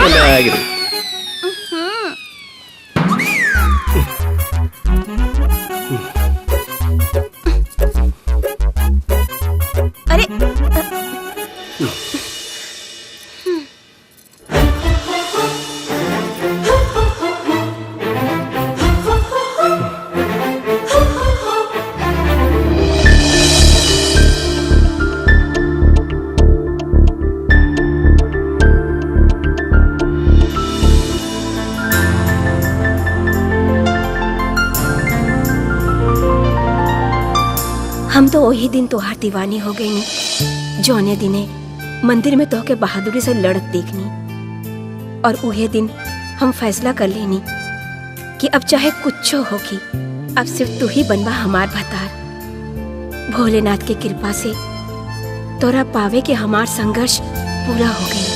ಚೆನ್ನಾಗಿದೆ. अरे हम तो वही दिन तोहार दीवानी हो गई नी जौने दिने मंदिर में तोहके बहादुरी से लड़त देखनी, और उहे दिन हम फैसला कर लेनी कि अब चाहे कुछ होगी, अब सिर्फ तू ही बनवा हमार भतार। भोलेनाथ की कृपा से तोरा पावे के हमार संघर्ष पूरा हो गई।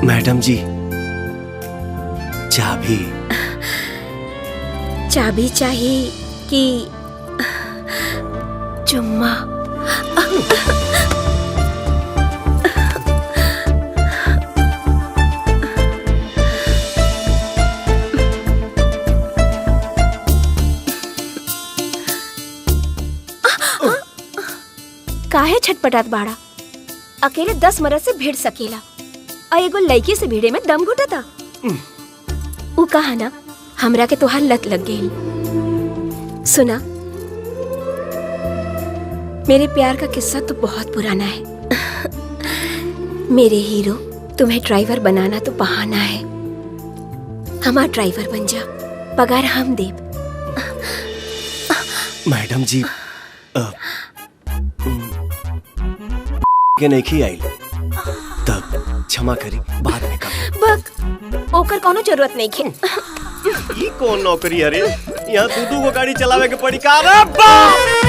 मैडम जी, चाबी चाबी चाहिए कि चुम्मा? काहे छटपटात बाड़ा? अकेले 10 मरद से भिड़ सकेला, और एगो लड़की से भिड़े में दम घुटता। उ कहा ना हमरा के तोहार लत लग गई। सुना, मेरे प्यार का किस्सा तो बहुत पुराना है। मेरे हीरो, तुम्हें ड्राइवर बनाना तो बहाना है। हमारा ड्राइवर बन जा, पगार हम दे। मैडम जी, के नहीं आई तब क्षमा करी, बाद में कभी। बक ओकर कोनो जरूरत नहीं है। ये कौन नौकरी? अरे यहाँ दू को गाड़ी चलावे के पड़ी का? रे बाप!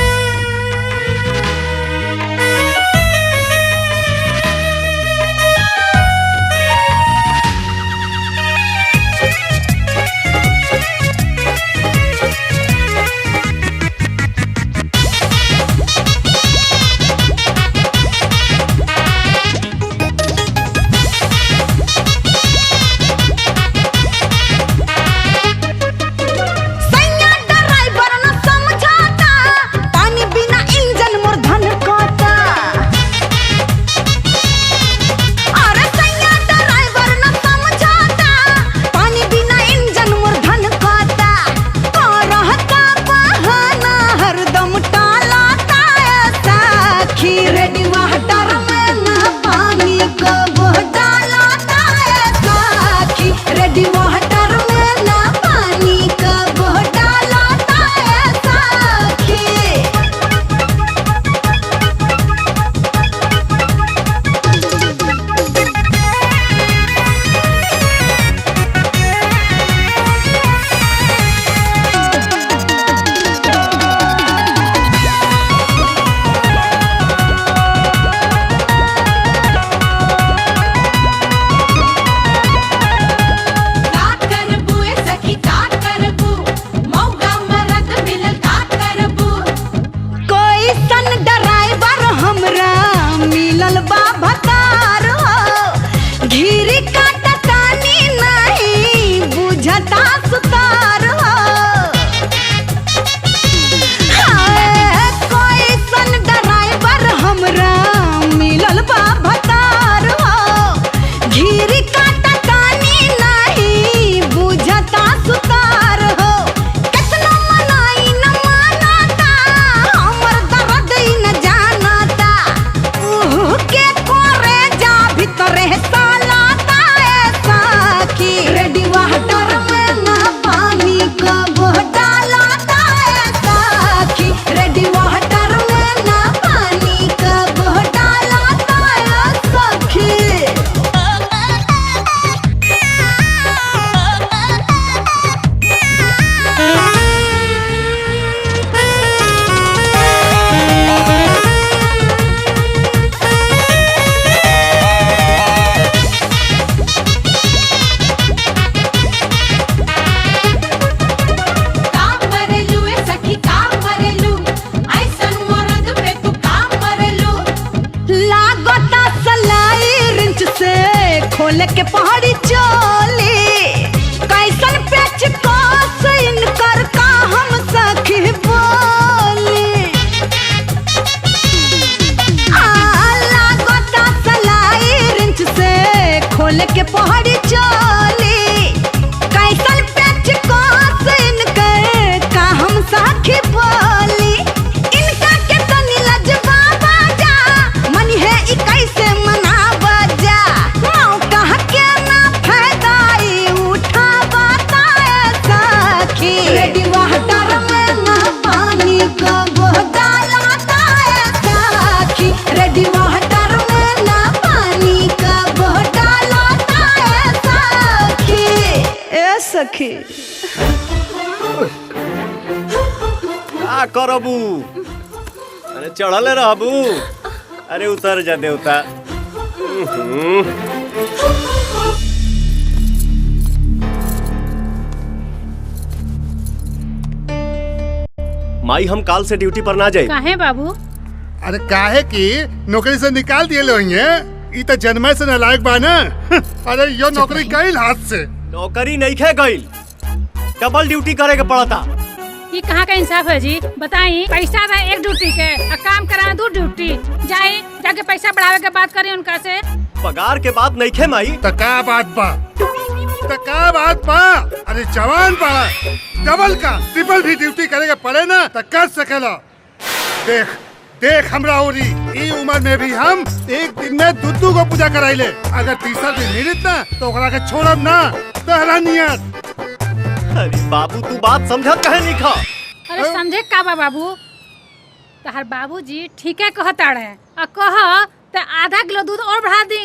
खोल के पहाड़ी चोली कैसन पेच कोस इनकर का हम सखी बोली लागता सलाई रिंच से खोल के पहाड़ी चोली कैसन पेच कोस इनकर का हम सखी बोली इनका के तनी लजवा बाजा मन है ई कैसे मनावा जा मौका के ना फायदाई उठा बताए सखी रेडी वाटर में ना पानी का बोतल बताए सखी रेडी वाटर में ना पानी का बोतल बताए सखी ए सखी का करबू? अरे चढ़ले रहबू। अरे उतर जा देवता। माई हम काल से ड्यूटी पर ना जाए। काहे बाबू? अरे काहे की नौकरी से निकाल दिए लोग ई तो जन्मे से नालायक बा ना। अरे यो नौकरी गई हाथ से। नौकरी नहीं खे गई, डबल ड्यूटी करे के पड़ता। ये कहाँ का इंसाफ है जी? बताई, पैसा था एक ड्यूटी के और काम करा 2 ड्यूटी। जाए जाके पैसा बढ़ावे के बात करी उनका से। पगार के बात नहीं खे माई। तका बात बा, तका बात बा। अरे जवान बा, डबल का ट्रिपल भी ड्यूटी करे के पड़े ना तो कर सकेला। देख देख हमरा ओरी ई उम्र में भी हम एक दिन में दुद्दू को पूजा कराइले। अगर तीसरा दिन मिलित ना तो ओकरा के छोड़ब ना। तहरा नियत। अरे बाबू तू बात समझत कहे नहीं खा? अरे समझे का बा बाबू? तहर बाबूजी ठीक है कहता रहे और कह तो आधा किलो दूध और बढ़ा दी।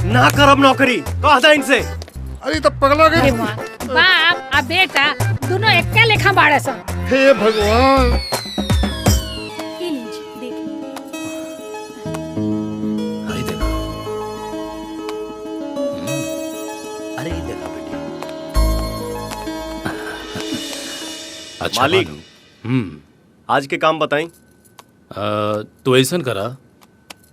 ना करब नौकरी, कह दे इनसे। अरे तो पगला गए। बाप और बेटा दोनों एक लेखा बाड़े सन। हे भगवान। अरे देखा बेटी। अच्छा मालिक, भानु। आज के काम बताई। तो ऐसा करा,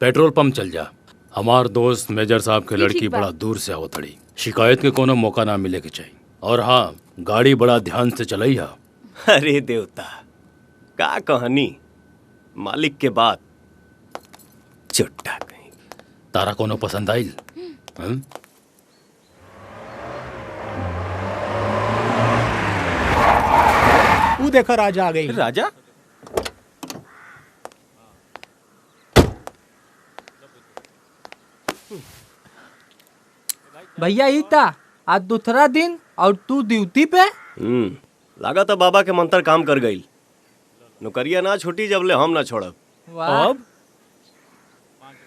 पेट्रोल पंप चल जा। हमार दोस्त मेजर साहब के लड़की बड़ा दूर से आवत थड़ी। शिकायत के कोनो मौका ना मिले के चाहिए। और हाँ, गाड़ी बड़ा ध्यान से चलैया। अरे देवता, का कहानी मालिक के बात चुट्टा कहीं। तारा कोनो पसंद आइल? तू देखो राजा आ गई। राजा? भैया ईता आज दूसरा दिन और तू ड्यूटी पे? लगा था बाबा के मंत्र काम कर गई। नौकरिया ना छूटी जबले हम ना छोड़ब। अब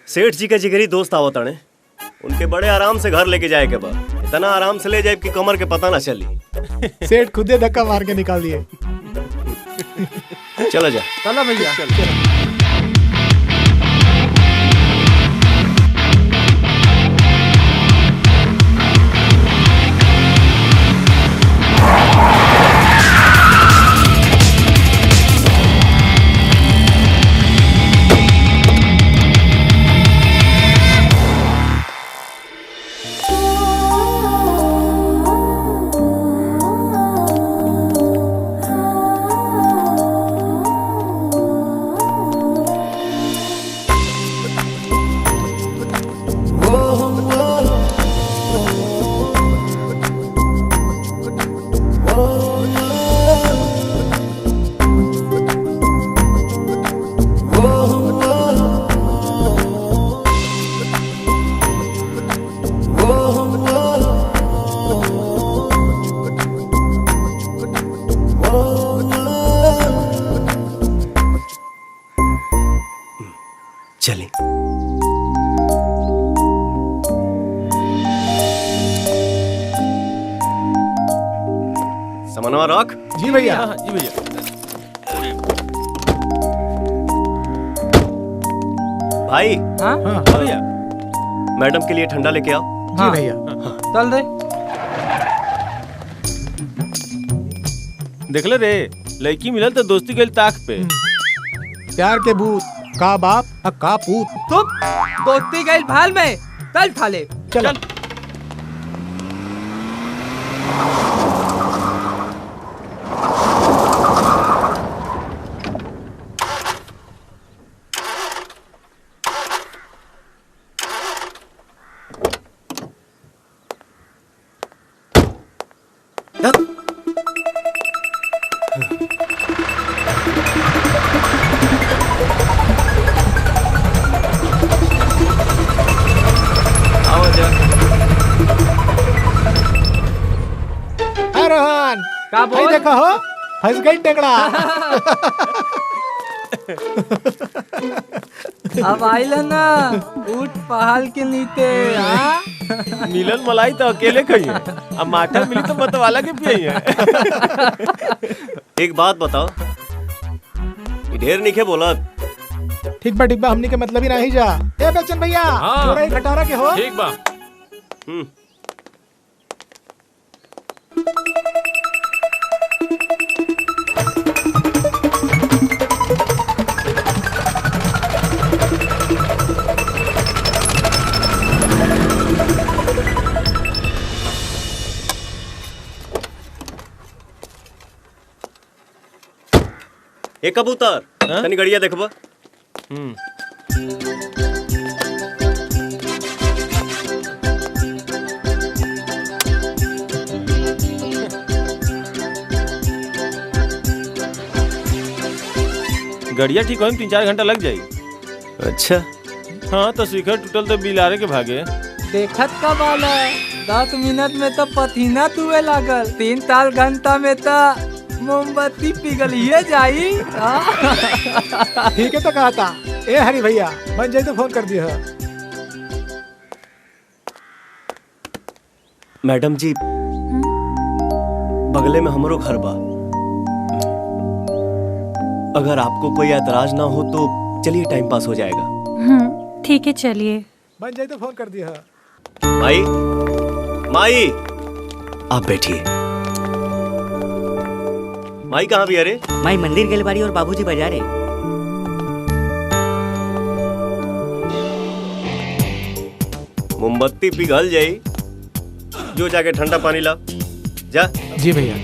सेठ जी के जिगरी दोस्त आवत अड़े, उनके बड़े आराम से घर लेके जाए के बाद इतना आराम से ले जाए कि कमर के पता ना चली। सेठ खुदे धक्का मार के निकाल दिए। चलो जा। चलो भैया। चले। सामानवा रख। जी भैया। जी भैया। भाई, हाँ भैया। मैडम के लिए ठंडा लेके आओ। जी भैया। चल दे। देख ले रे, लड़की मिलल तो दोस्ती गई ताक पे। प्यार के भूत का बाप का पूत। चुप, दोस्ती गई भाल में, चल थाले चल। रोहन का बोल? देखो हो, फंस गई टेंगड़ा। अब आइल ना, उठ पहाड़ के नीचे। मिलन मलाई तो अकेले कही है, अब माठा मिली तो मतवाला के पिए है। एक बात बताओ, ढेर निके बोला। ठीक बा हमनी के मतलब ही नहीं जा। ए बच्चन भैया, हाँ। थोड़ा एक घटारा के हो। ठीक बा। एक कबूतर तनी गड़िया देखबा। गड़िया ठीक हो 3-4 घंटा लग जाई। अच्छा हाँ तो शिखर टूटल तो बिलारे के भागे। देखत का वाला 10 मिनट में तो पसीना तुए लागल, 3-4 घंटा में तो मोमबत्ती पिघलिए जाई। ठीक है तो कहा था। ए हरी भैया, बन जाए तो फोन कर दिया। मैडम जी, बगले में हमारो घर बा, अगर आपको कोई ऐतराज ना हो तो चलिए, टाइम पास हो जाएगा। ठीक है चलिए। बन जाए तो फोन कर दिया। माई, माई, आप बैठिए। माई कहाँ भी? अरे माई मंदिर गेल बाड़ी और बाबूजी बाजारे। मोमबत्ती पिघल जाई, जो जाके ठंडा पानी ला जा। जी भैया।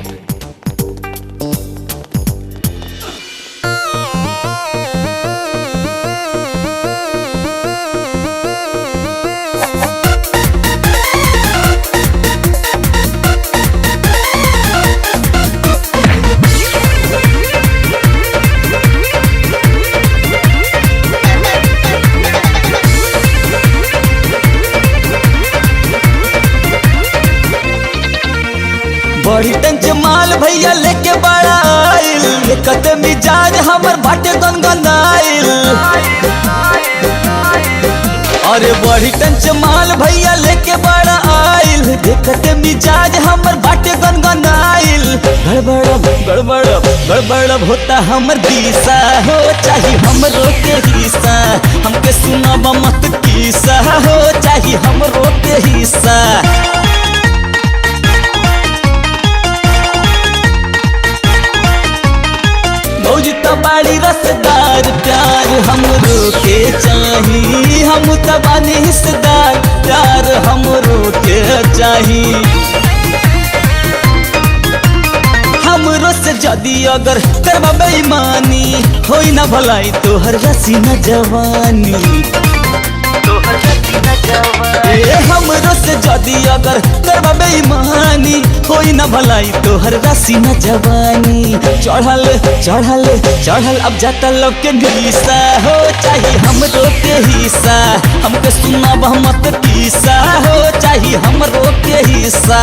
बड़ी टंच माल भैया लेके बड़ा आइल, कते मिजाज हमर बाटे गनगनाइल। अरे बड़ी टंच माल भैया लेके बड़ा आइल, कते मिजाज हमर बाटे गनगनाइल। गड़बड़ होता हमर दिशा हो, चाहे हमरो के हिस्सा, हमके सुनाब मत किस्सा हो, चाहे हमरो के हिस्सा। बाड़ी रसदार प्यार हमरो के चाही, हम तबानी हिस्सेदार प्यार हमरो के चाही। हमरो से जदी अगर करबा बेईमानी, होई ना भलाई तोहर रसी न जवानी। हमरो से जदी अगर करबा बेईमानी, होई ना भलाई तोहर रसी न जवानी। चढ़ल अब जाता लव के घीसा हो, चाहे हमरो के हिस्सा, हमके सुनाब मत किस्सा हो, चाहे हमरो के हिस्सा।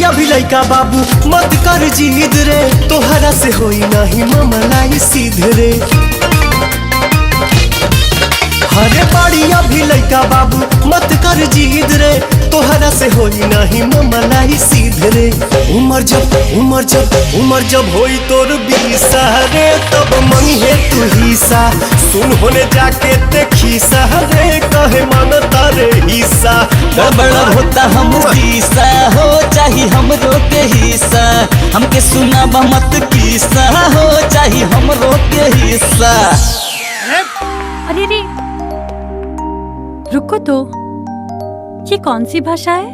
अभी लइका बाबू मत कर जिद रे, तोहरा से होई नहीं मामलाई सीध रे। हरे बाड़ी अभी लइका बाबू मत कर जिद रे, तोहरा से होई नहीं मलाई सीधे रे। उमर जब होई तोर 20 रे तब मंगे तू हिस्सा। सुन होने जाके देखी रे कहे मांगता रे हिस्सा। गड़बड़ होता हम दिशा हो चाहे हमरो के हिस्सा। हमके सुना मत किस्सा हो चाहे हमरो के हिस्सा। अरे रे रुको तो, ये कौन सी भाषा है?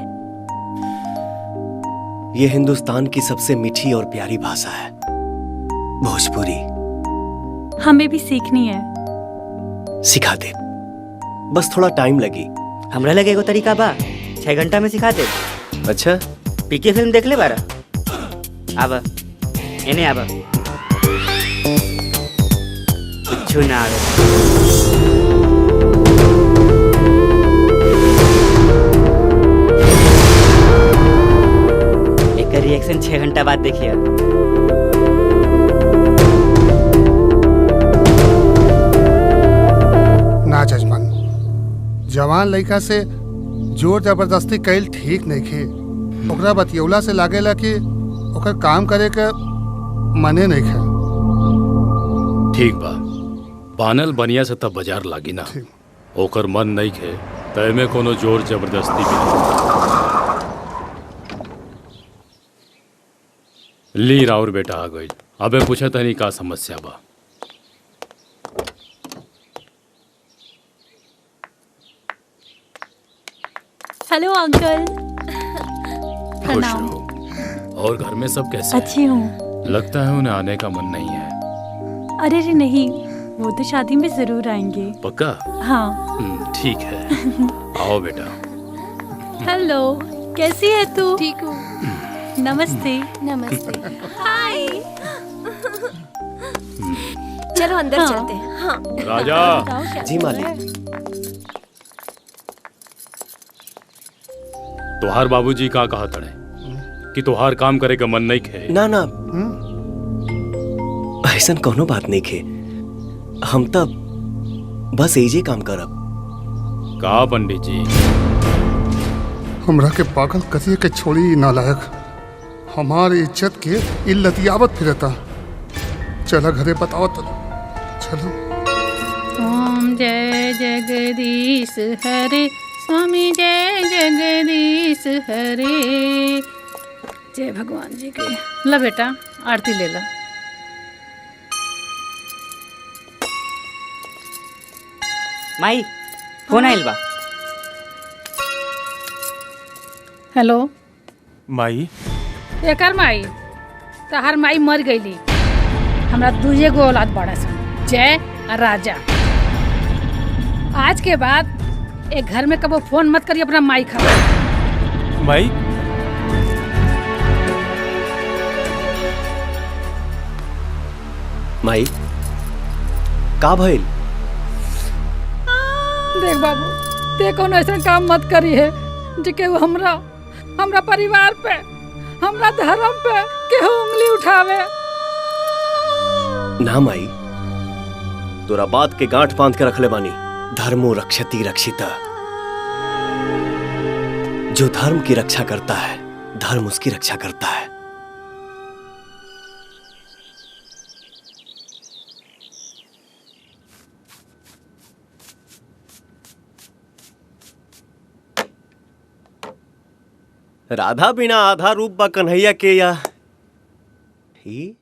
ये हिंदुस्तान की सबसे मीठी और प्यारी भाषा है, भोजपुरी। हमें भी सीखनी है। सिखा दे, बस थोड़ा टाइम लगी। हमरा लगे एगो तरीका बा, 6 घंटा में सिखा दे। अच्छा, पीके फिल्म देख ले बारा। आवा एने आवा, कुछ ना आवे। रिएक्शन 6 घंटा बाद देखिए। ना जजमान, जवान लड़का से जोर जबरदस्ती कैल ठीक नहीं खे। ओकरा बतियौला से लागेला कि ओकर काम करे के मने नहीं खे। ठीक बा, बानल बनिया से तब बाजार लागी ना। ओकर मन नहीं खे तय में कोनो जोर जबरदस्ती भी नहीं। ली राउर बेटा आ गई। अबे पूछा तनी का समस्या बा। Hello uncle. खुश रहो। और घर में सब कैसे अच्छी हूँ। लगता है उन्हें आने का मन नहीं है। अरे रे नहीं, वो तो शादी में जरूर आएंगे। पक्का? हाँ। ठीक है, आओ बेटा। हेलो, कैसी है तू? ठीक हूँ। नमस्ते। नमस्ते। हाय। चलो अंदर हाँ। चलते हैं। हाँ। राजा। जी मालिक। तुहार बाबूजी का कहा तड़े कि तुहार काम करे का मन नहीं खे? ना ना, ऐसा कोनो बात नहीं खे। हम तब बस एजे काम करब। का पंडित जी? हमरा के पागल कथिए के छोड़ी नालायक। हमारी इज्जत के इल्लतियावत फिरता। चला घरे बताओ तो। चलो। ओम जय जगदीश हरे, स्वामी जय जगदीश हरे। जय भगवान जी के। ला बेटा आरती ले ला। माई फोन आइल बा। हेलो माई। एकर माई तहार माई मर गईली। हमरा 2 गो औलाद बड़ा सन, जय और राजा। आज के बाद एक घर में कबो फोन मत करिए अपना माई खातिर। माई माई का भइल? देख बाबू, ते कोनो ऐसा काम मत करी है जिके वो हमरा परिवार पे, हमरा धर्म पे केहू उंगली उठावे। ना माई, तोरा बात के गांठ बांध के रखले बानी। धर्मो रक्षति रक्षिता। जो धर्म की रक्षा करता है, धर्म उसकी रक्षा करता है। राधा बिना आधा रूप बा कन्हैया के या ही?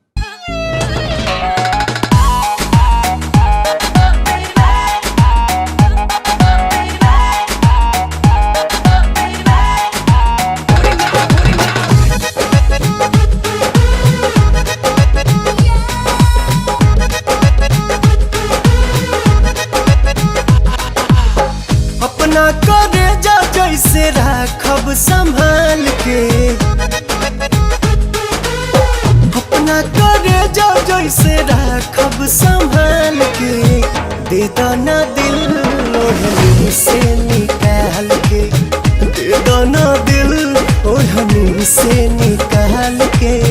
अपना करे जा जैसे राखब संभाल के। अपना करे जा जैसे राखब संभाल के। दे दाना दिल ओढ़नी से निकाल के। दे दाना दिल ओढ़नी से निकाल के।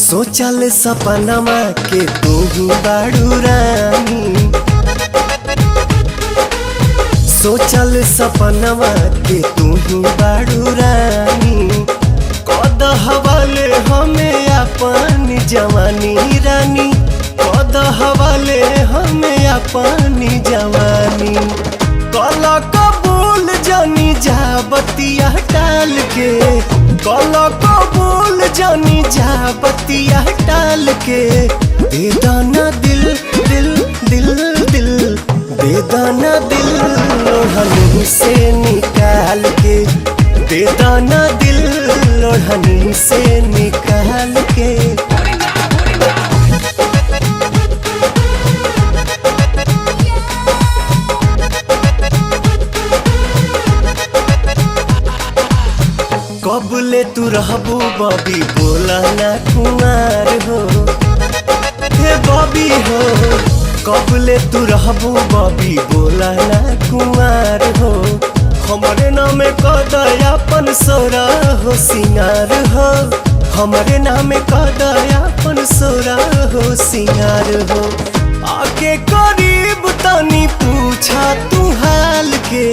सोचल सपनमा के तू ही बाड़ू रानी, सोचल सपनमा के तू ही बाड़ू रानी, कद हवाले हमें अपन जवानी रानी, कद हवाले हमें अपन जवानी, कल कबूल जानी जा बतिया टाल के, कल कबूल जानी जा बतिया टाल के, दे दाना दिल दिल दिल दिल, दे दाना दिल लोढ़नी से निकाल के, दे दाना दिल लोढ़नी से निकाल के। कबले तू रहबू बबी बोला ना कुमार हो, हे बबी हो, कबले तू रहबू बबी बोला ना कुमार हो, हमरे नाम कदयापन सोरा हो सिंगार हो, हमरे नाम कदयापन सोरा हो सिंगार हो, आके करीब तनी पूछा तू हाल के,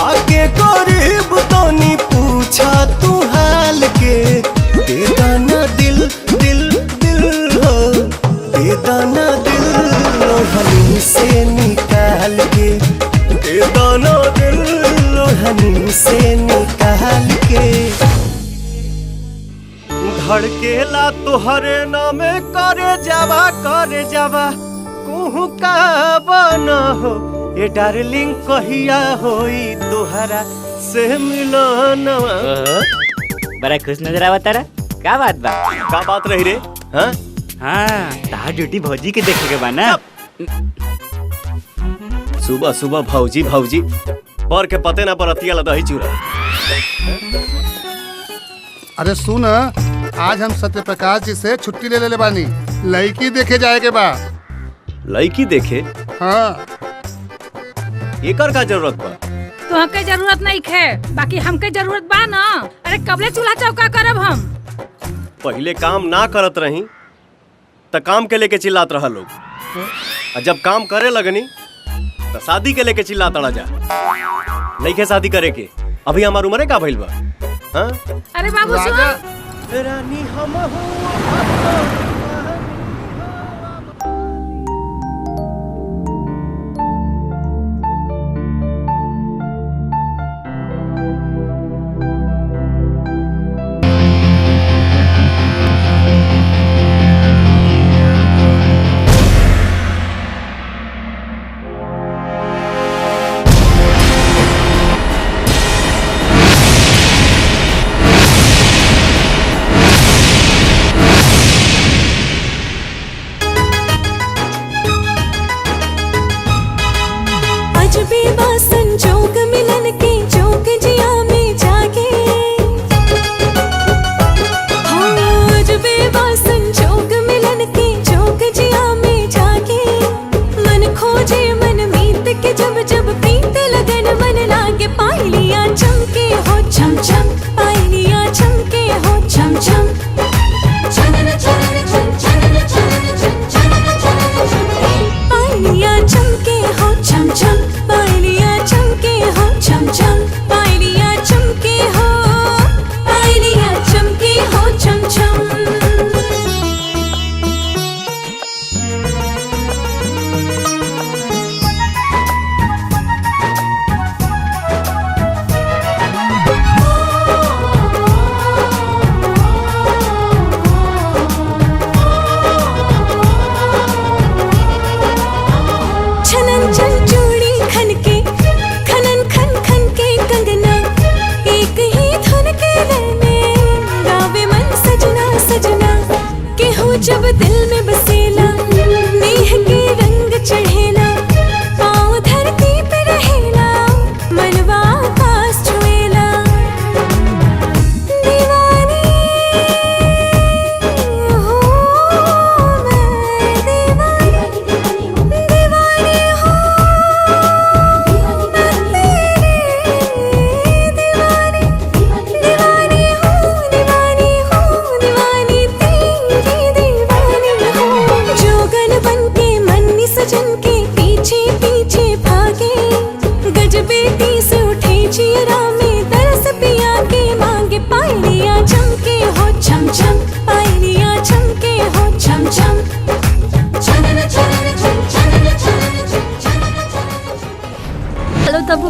आके करीब तनी पूछा तू हाल के, दे दाना दिल दिल दिल हो, दे दाना दिल लोढ़नी से निकाल के, दे दाना दिल लोढ़नी से निकाल के। धड़केला तोहरे नामे करे जावा कुहू का बना हो, ये डार्लिंग कहिया होई तोहरा से मिलनवा। बड़ा खुश नजर आवा तारा, का बात बा? का बात रही रे? हाँ तार ड्यूटी भौजी के देखे के बा ना। सुबह सुबह भौजी भौजी पर के पते ना पर अतिया दही चूरा। अरे सुन, आज हम सत्य प्रकाश जी से छुट्टी ले ले बानी, लड़की देखे जाए के बा। लड़की देखे? हाँ। एकर का जरूरत बा? तुहके जरूरत नहीं है, बाकी हमके जरूरत बा ना। अरे कबले चूल्हा चौका करब हम? पहले काम ना करत रही त काम के लेके चिल्लात रहा लोग, और जब काम करे लगनी तो शादी के लेके चिल्लात रहा जा। नहीं के शादी करे के, अभी हमार उम्र का भइल बा। हाँ? अरे बाबू सुन, रानी हम संजोग मिलन के जोग जिया में जागे, हाँ अजबे संजोग मिलन के जोग जिया में जागे, मन खोजे मन मीत के जब जब प्रीत लगन मन लागे, पायलिया चमके हो छम छम, पायलिया चमके हो छम छम, छनन छनन छन छनन छनन छन छनन छनन छन, पायलिया चमके हो छम छम, पायलिया चमके हो छम छम, पायलिया चमके हो, पायलिया चमके हो छम छम। छनन छन चूड़ी खन के, खनन खन खन के कंगना, एक ही धुन के रहने गावे मन सजना सजना, के हो जब दिल में बसेला, नेह के रंग चढ़ेला, पाँव धरती पे रहेला, मनवा आकाश छुएला, दीवानी हो मैं, दीवानी दीवानी हो दीवानी दीवानी हो, दीवानी हो, दीवानी तेरी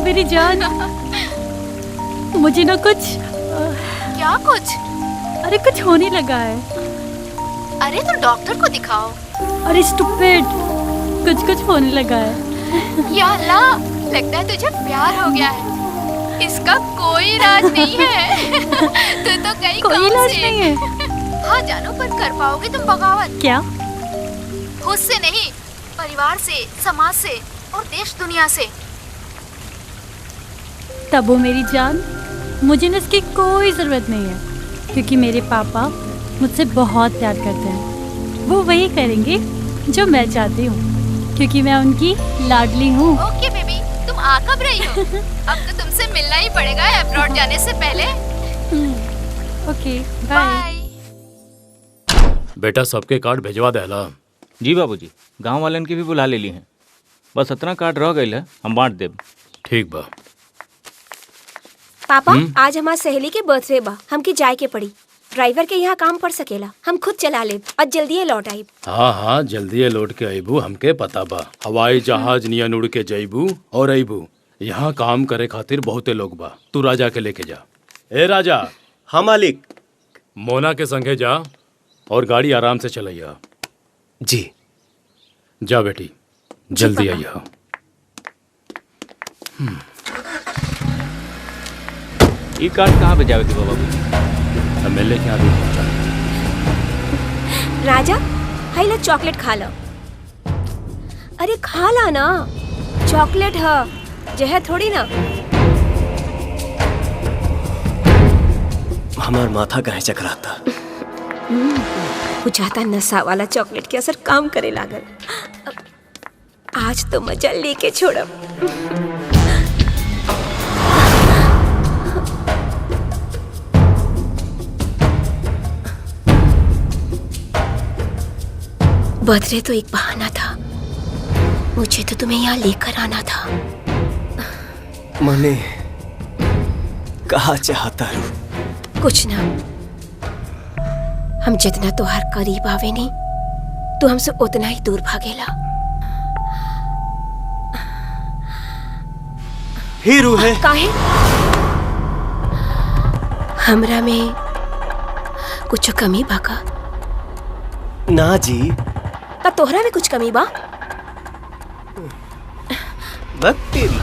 मेरी जान, मुझे ना कुछ क्या कुछ? अरे कुछ होने लगा है। अरे तो डॉक्टर को दिखाओ। अरे स्टूपिड, कुछ कुछ होने लगा है। या अल्लाह, लगता है तुझे प्यार हो गया है। इसका कोई इलाज नहीं है। तू तो कहीं कोई इलाज नहीं है। हाँ जानो, पर कर पाओगे तुम बगावत? क्या? खुद से नहीं, परिवार से, समाज से और देश दुनिया से। तब वो मेरी जान, मुझे न इसकी कोई जरूरत नहीं है, क्योंकि मेरे पापा मुझसे बहुत प्यार करते हैं। वो वही करेंगे जो मैं चाहती हूँ, क्योंकि मैं उनकी लाडली हूँ। ओके बेबी, तुम आ कब रही हो? अब तो तुमसे मिलना ही पड़ेगा अब्रॉड जाने से पहले। ओके बाय। बेटा सबके कार्ड भेजवा देला। जी बाबूजी, गांव वालन के भी बुला ले ली हैं। बस इतना कार्ड रह गई है, हम बांट देब। ठीक बा। पापा आज हमार सहेली के बर्थडे बा, हमके जाए के पड़ी। ड्राइवर के यहाँ काम पड़ सकेला, हम खुद चला लेब और जल्दी लौट आइब। हाँ हाँ, जल्दी लौट के अबू, हमके पता बा। हवाई जहाज नियन उड़ के जइबू और अबू। यहाँ काम करे खातिर बहुते लोग बा। तू राजा के लेके जा। ए राजा। हाँ मालिक। मोना के संगे जा और गाड़ी आराम से चलैया। जी। जा बेटी, जल्दी आइया। ये कार्ड कहाँ पे जावे थी बाबूजी? एमएलए के यहाँ भी पहुँचा। राजा, हाई ला चॉकलेट खा लो। अरे खा ला ना, चॉकलेट है, जहर थोड़ी ना। हमार माथा काहे चकराता। बुझाता नशा वाला चॉकलेट के असर काम करे लागल। आज तो मजा लेके छोड़ब। बर्थडे तो एक बहाना था, मुझे तो तुम्हें यहाँ लेकर आना था। मने कहा चाहता रू? कुछ ना, हम जितना तुहार करीब आवे नहीं, तो हमसे उतना ही दूर भागेला। हीरू है काहे? हमरा में कुछ कमी बाका? ना जी। का तोहरा में कुछ कमी बा? तेरी।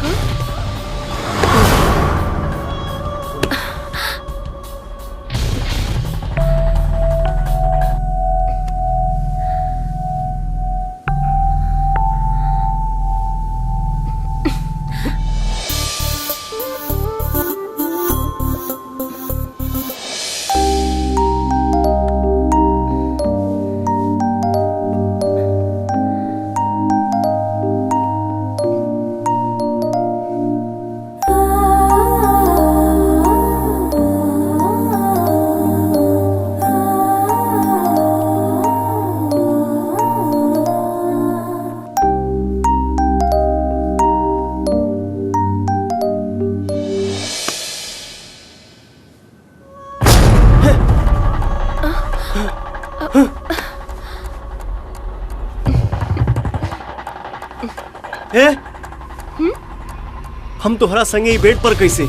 हम तोहरा संगे ही बेड पर कैसे?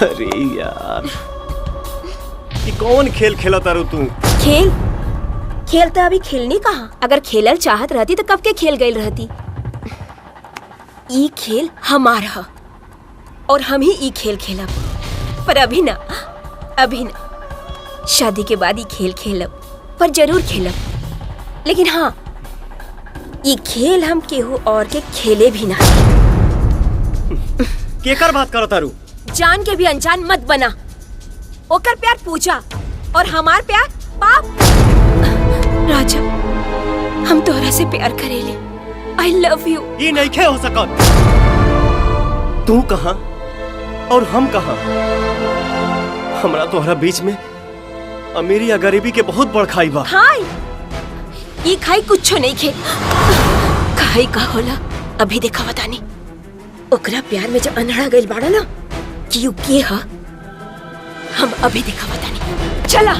अरे यार, ये कौन खेल खेला तारू तू? खेल? खेल तो अभी खेलनी कहाँ? अगर खेलल चाहत रहती तो कब के खेल गई रहती। ई खेल हमारा और हम ही ई खेल खेलब, पर अभी ना, अभी ना। शादी के बाद ही खेल खेलब, पर जरूर खेलब। लेकिन हाँ, ये खेल हम केहू और के खेले भी ना। केकर बात करो तारू? जान के भी अनजान मत बना। ओकर प्यार पूजा और हमार प्यार पाप। राजा, हम तोहरा से प्यार करेले। I love you। ये नहीं खे हो सका। तू कहाँ और हम कहाँ? हमरा तोहरा बीच में अमीरी या गरीबी के बहुत बड़ खाई बा। खाई? ये खाई कुछो नहीं खे। खाई का होला अभी देखा बतानी। ओकरा प्यार में जब अनहड़ा गइल बाड़ा ना कि यू के हा, हम अभी देखा बतानी। चला।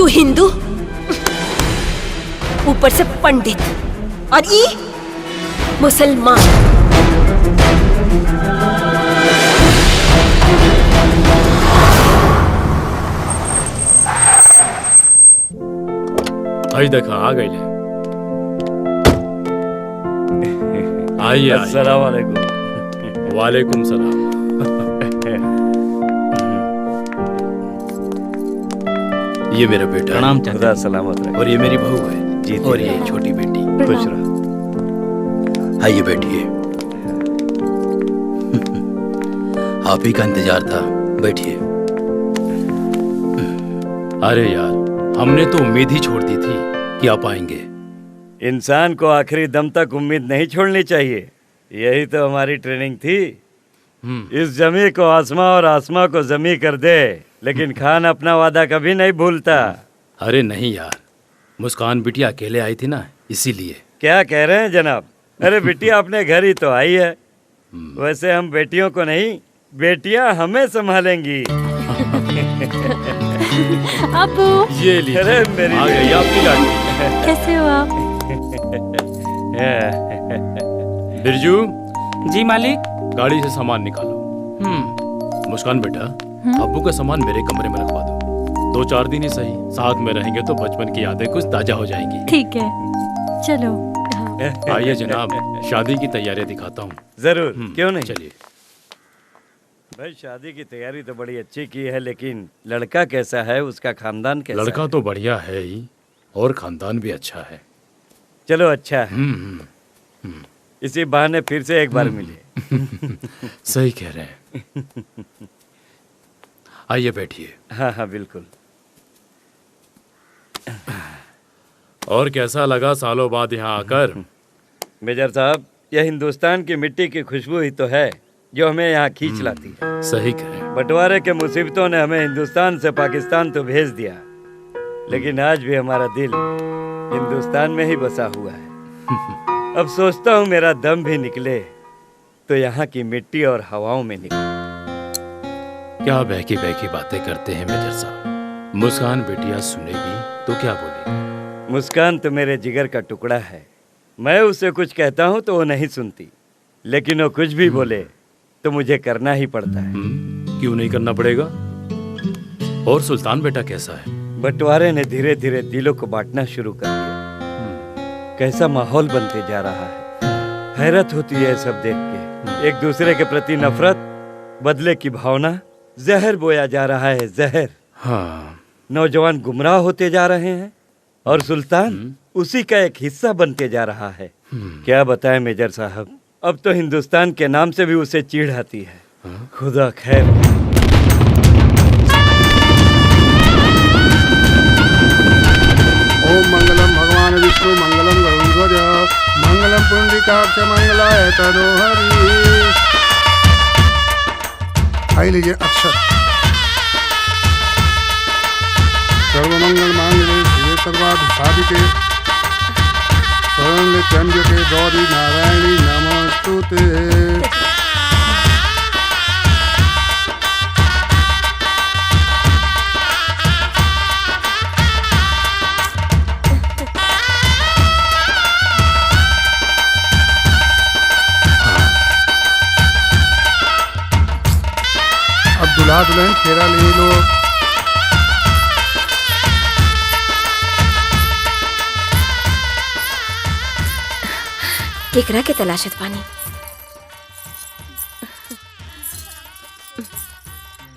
तू हिंदू, ऊपर से पंडित, और ई मुसलमान। आई देखा आ गई ले। आइए अस्सलाम वालेकुम। वालेकुम सलाम। ये मेरा बेटा प्रणाम चाचा। सलामत रहे। और ये मेरी बहू है जी और ये छोटी बेटी। खुश रहो। आइए बैठिए। आप ही का इंतजार था, बैठिए। अरे यार, हमने तो उम्मीद ही छोड़ दी थी कि आप आएंगे। इंसान को आखिरी दम तक उम्मीद नहीं छोड़नी चाहिए, यही तो हमारी ट्रेनिंग थी। इस जमी को आसमां और आसमां को जमी कर दे, लेकिन खान अपना वादा कभी नहीं भूलता। अरे नहीं यार, मुस्कान बिटिया अकेले आई थी ना, इसीलिए। क्या कह रहे हैं जनाब? अरे बिटिया अपने घर ही तो आई है। वैसे हम बेटियों को नहीं, बेटियां हमें संभालेंगी। अबू ये लीजिए। अरे मेरी आ गई आपकी गाड़ी। कैसे हो आप? बिरजू। जी मालिक। गाड़ी से सामान निकालो। मुस्कान बेटा, अब्बू का सामान मेरे कमरे में रखवा दो। 2-4 दिन ही सही, साथ में रहेंगे तो बचपन की यादें कुछ ताजा हो जाएंगी। ठीक है, चलो। आइए जनाब, शादी की तैयारी दिखाता हूँ। जरूर, क्यों नहीं। चलिए। भाई शादी की तैयारी तो बड़ी अच्छी की है, लेकिन लड़का कैसा है, उसका खानदान कैसा है? लड़का तो बढ़िया है ही, और खानदान भी अच्छा है। चलो अच्छा है। इसी बहाने फिर से एक बार मिले। सही कह रहे हैं। आइए बैठिए। हाँ हाँ बिल्कुल। और कैसा लगा सालों बाद यहाँ आकर? मेजर साहब, यह हिंदुस्तान की मिट्टी की खुशबू ही तो है जो हमें यहाँ खींच लाती है। सही करें। बंटवारे के मुसीबतों ने हमें हिंदुस्तान से पाकिस्तान तो भेज दिया, लेकिन आज भी हमारा दिल हिंदुस्तान में ही बसा हुआ है। अब सोचता हूँ मेरा दम भी निकले तो यहाँ की मिट्टी और हवाओं में निकले। क्या बहकी बहकी बातें करते हैं मेजर साहब। मुस्कान बेटिया सुनेगी तो क्या बोलेगी? मुस्कान तो मेरे जिगर का टुकड़ा है। मैं उसे कुछ कहता हूँ तो वो नहीं सुनती, लेकिन वो कुछ भी बोले तो मुझे करना ही पड़ता है। क्यों नहीं करना पड़ेगा? और सुल्तान बेटा कैसा है? बंटवारे ने धीरे धीरे दिलों को बांटना शुरू कर दिया। कैसा माहौल बनते जा रहा है। हैरत होती है सब देख के। एक दूसरे के प्रति नफरत, बदले की भावना, जहर बोया जा रहा है, जहर। हाँ। नौजवान गुमराह होते जा रहे हैं और सुल्तान उसी का एक हिस्सा बनते जा रहा है। क्या बताएं मेजर साहब, अब तो हिंदुस्तान के नाम से भी उसे चिढ़ आती है। खुदा खैर। ओम मंगलम भगवान विष्णु मंगलम गरुड़ध्वज मंगलम पुंडरीकाक्ष मंगलाय तनोहरि। आई लीजिए अक्षर। सर्वमंगल मांगल्ये शिवे सर्वार्थ साधिके शरण्ये त्र्यंबके गौरी नारायणी नमोस्तुते। अब दुल्हा दुल्हन फेरा ले लो। केकरा के तलाशत पानी।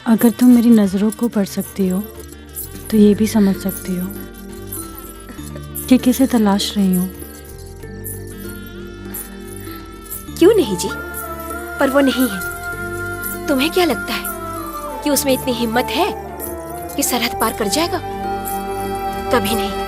अगर तुम मेरी नज़रों को पढ़ सकती हो तो ये भी समझ सकती हो कि किसे तलाश रही हूँ। क्यों नहीं जी, पर वो नहीं है। तुम्हें क्या लगता है कि उसमें इतनी हिम्मत है कि सरहद पार कर जाएगा? कभी नहीं।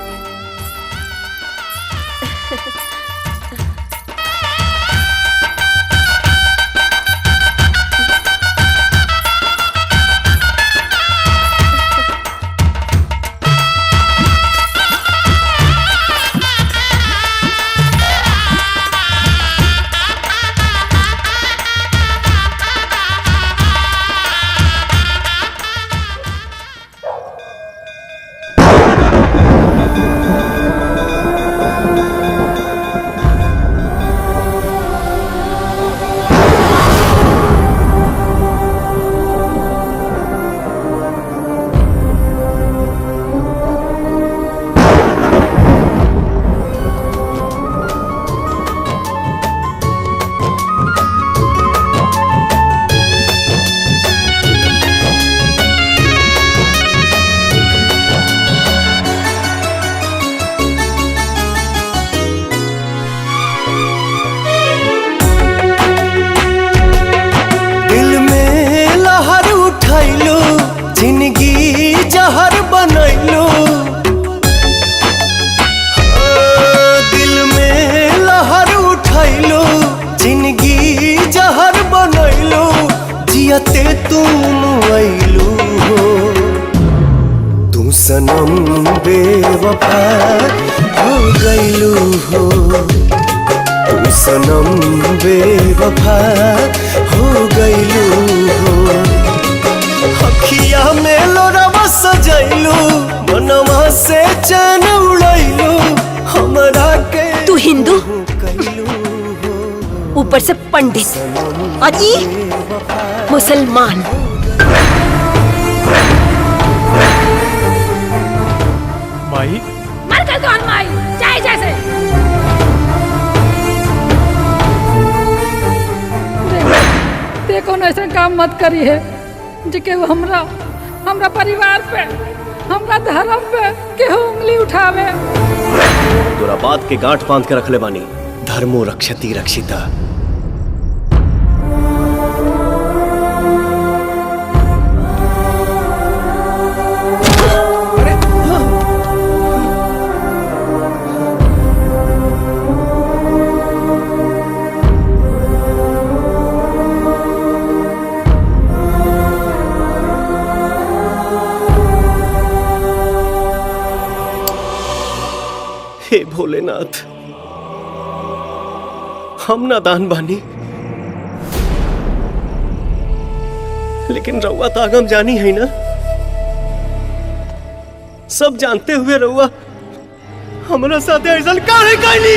बेवफा हो गईलू हो, तू सनम बेवफा हो गईलू हो। अखिया में लोरवा सजैलू, मनवा से चैन उड़ैलू, हमरा के तू हिंदू ऊपर से पंडित और ये मुसलमान। माई मर कर कौन माई चाहे जैसे। ते कोनो ऐसा काम मत करी है जे वो हमरा परिवार पे, हमरा धर्म पे केहू उंगली उठावे। तोरा बात के गांठ बांध के रखले बानी। धर्मो रक्षति रक्षिता। हे भोलेनाथ, हम नादान बानी, लेकिन रउआ तो आगम जानी है ना। सब जानते हुए रउआ हमारा साथे ऐसा काहे कहनी,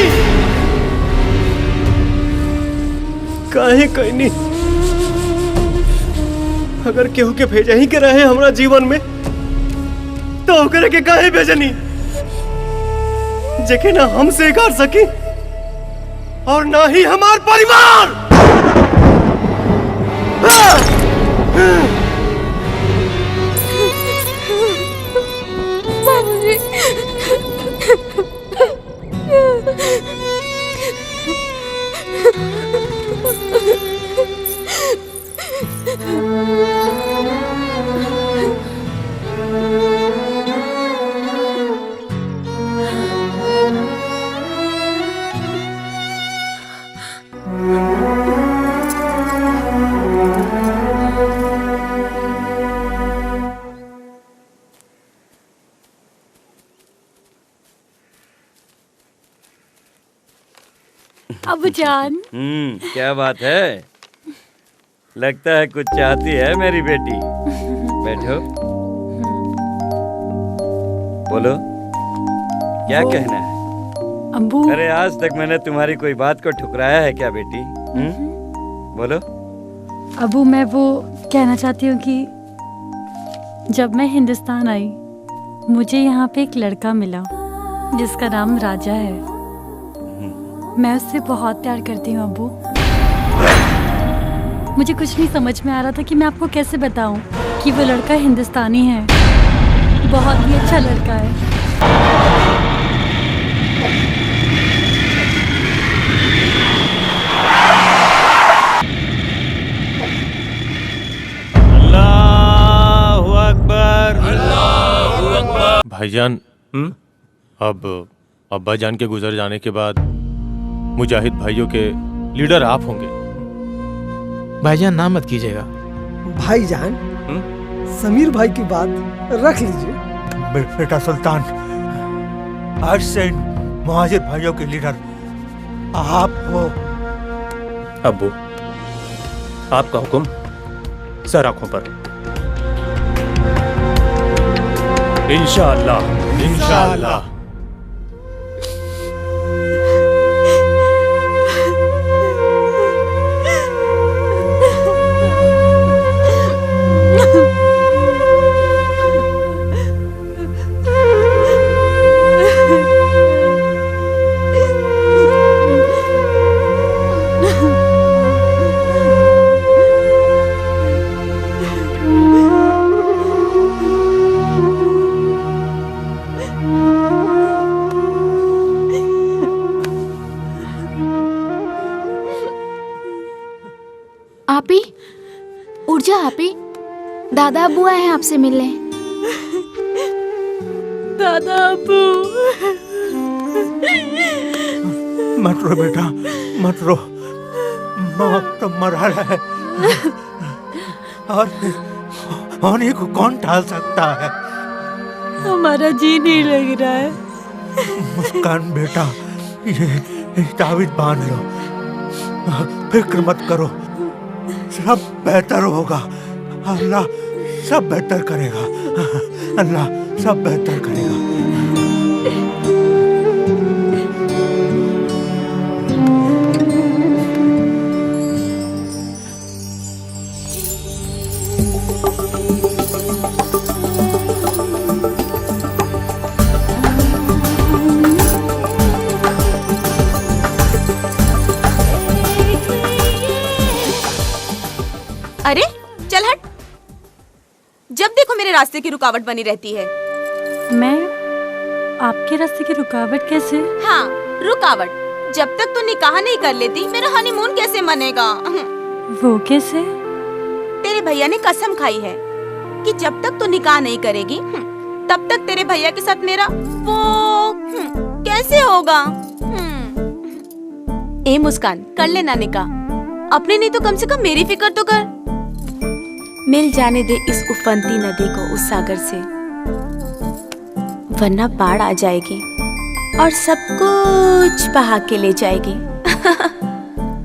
काहे कहनी। अगर केहू के भेजा ही के रहे हमरा जीवन में, तो ओकरे के काहे भेजनी जेके ना हम स्वीकार सकी और ना ही हमार परिवार। अब जान। क्या बात है, लगता है कुछ चाहती है मेरी बेटी। बैठो, बोलो क्या कहना है। अब्बू। अरे आज तक मैंने तुम्हारी कोई बात को ठुकराया है क्या बेटी? बोलो। अब्बू मैं वो कहना चाहती हूँ कि जब मैं हिंदुस्तान आई, मुझे यहाँ पे एक लड़का मिला जिसका नाम राजा है। मैं उससे बहुत प्यार करती हूँ अब्बू। मुझे कुछ नहीं समझ में आ रहा था कि मैं आपको कैसे बताऊं कि वो लड़का हिंदुस्तानी है, बहुत ही अच्छा लड़का है। अल्लाहु अकबर। अल्लाहु अकबर। भाईजान, अब अब्बा जान के गुजर जाने के बाद मुजाहिद भाइयों के लीडर आप होंगे। भाईजान नाम मत कीजिएगा। भाईजान, समीर भाई की बात रख लीजिए। बेटा सुल्तान, आज से मुहाजिर भाइयों के लीडर आप हो। अब्बू, आपका हुक्म सर आंखों पर। इंशाअल्लाह, इंशाअल्लाह। आपी, उठ जा आपी। दादा अब्बू आए हैं आपसे मिलने। दादा अब्बू। मत रो बेटा, मत रो। मौत तो मरा है, और होने को कौन टाल सकता है। हमारा जी नहीं लग रहा है। मुस्कान बेटा, ये तावीज बांध लो, फिक्र मत करो, सब बेहतर होगा। अल्लाह सब बेहतर करेगा, अल्लाह सब बेहतर करेगा। अरे चल हट, जब देखो मेरे रास्ते की रुकावट बनी रहती है। मैं आपके रास्ते की रुकावट कैसे? हाँ रुकावट, जब तक तू निकाह नहीं कर लेती मेरा हनीमून कैसे मनेगा? वो कैसे? तेरे भैया ने कसम खाई है कि जब तक तू निकाह नहीं करेगी तब तक तेरे भैया के साथ मेरा वो कैसे होगा? ए मुस्कान, कर लेना निकाह, अपने नहीं तो कम से कम मेरी फिक्र तो कर। मिल जाने दे इस उफनती नदी को उस सागर से, वरना बाढ़ आ जाएगी और सब कुछ बहा के ले जाएगी।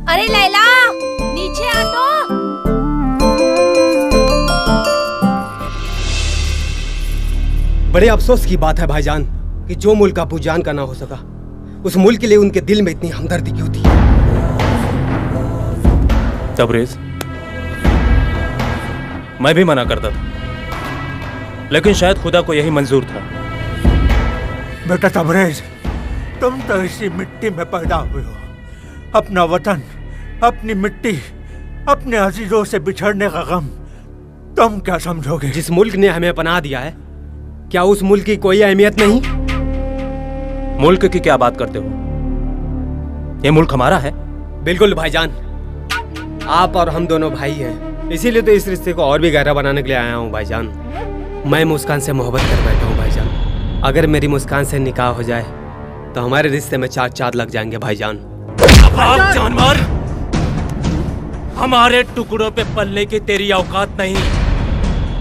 अरे लैला, नीचे आ तो। बड़े अफसोस की बात है भाईजान कि जो मुल्क अबू जान का ना हो सका, उस मुल्क के लिए उनके दिल में इतनी हमदर्दी क्यों थी? तबरेज, मैं भी मना करता था, लेकिन शायद खुदा को यही मंजूर था। बेटा तबरेज, तुम तो इसी मिट्टी में पैदा हुए हो। अपना वतन, अपनी मिट्टी, अपने अजीजों से बिछड़ने का गम तुम क्या समझोगे? जिस मुल्क ने हमें पनाह दिया है, क्या उस मुल्क की कोई अहमियत नहीं? मुल्क की क्या बात करते हो? ये मुल्क हमारा है। बिल्कुल भाईजान, आप और हम दोनों भाई हैं, इसीलिए तो इस रिश्ते को और भी गहरा बनाने के लिए आया हूँ भाईजान। मैं मुस्कान से मोहब्बत कर बैठा हूँ भाईजान। अगर मेरी मुस्कान से निकाह हो जाए तो हमारे रिश्ते में चार चांद लग जाएंगे भाईजान। आप जानवर, हमारे टुकड़ों पे पलने की तेरी औकात नहीं,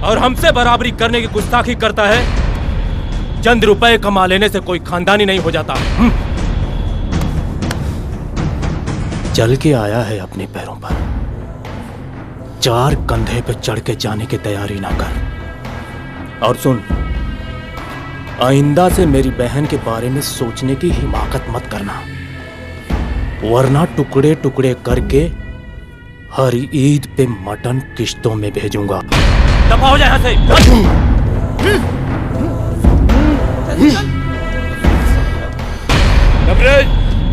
और हमसे बराबरी करने की गुस्ताखी करता है। चंद रुपए कमा लेने से कोई खानदानी नहीं हो जाता। चल के आया है अपने पैरों पर, चार कंधे पे चढ़ के जाने की तैयारी ना कर। और सुन, आइंदा से मेरी बहन के बारे में सोचने की हिमाकत मत करना, वरना टुकड़े टुकड़े करके हर ईद पे मटन किश्तों में भेजूंगा। दफा हो जाए यहाँ से।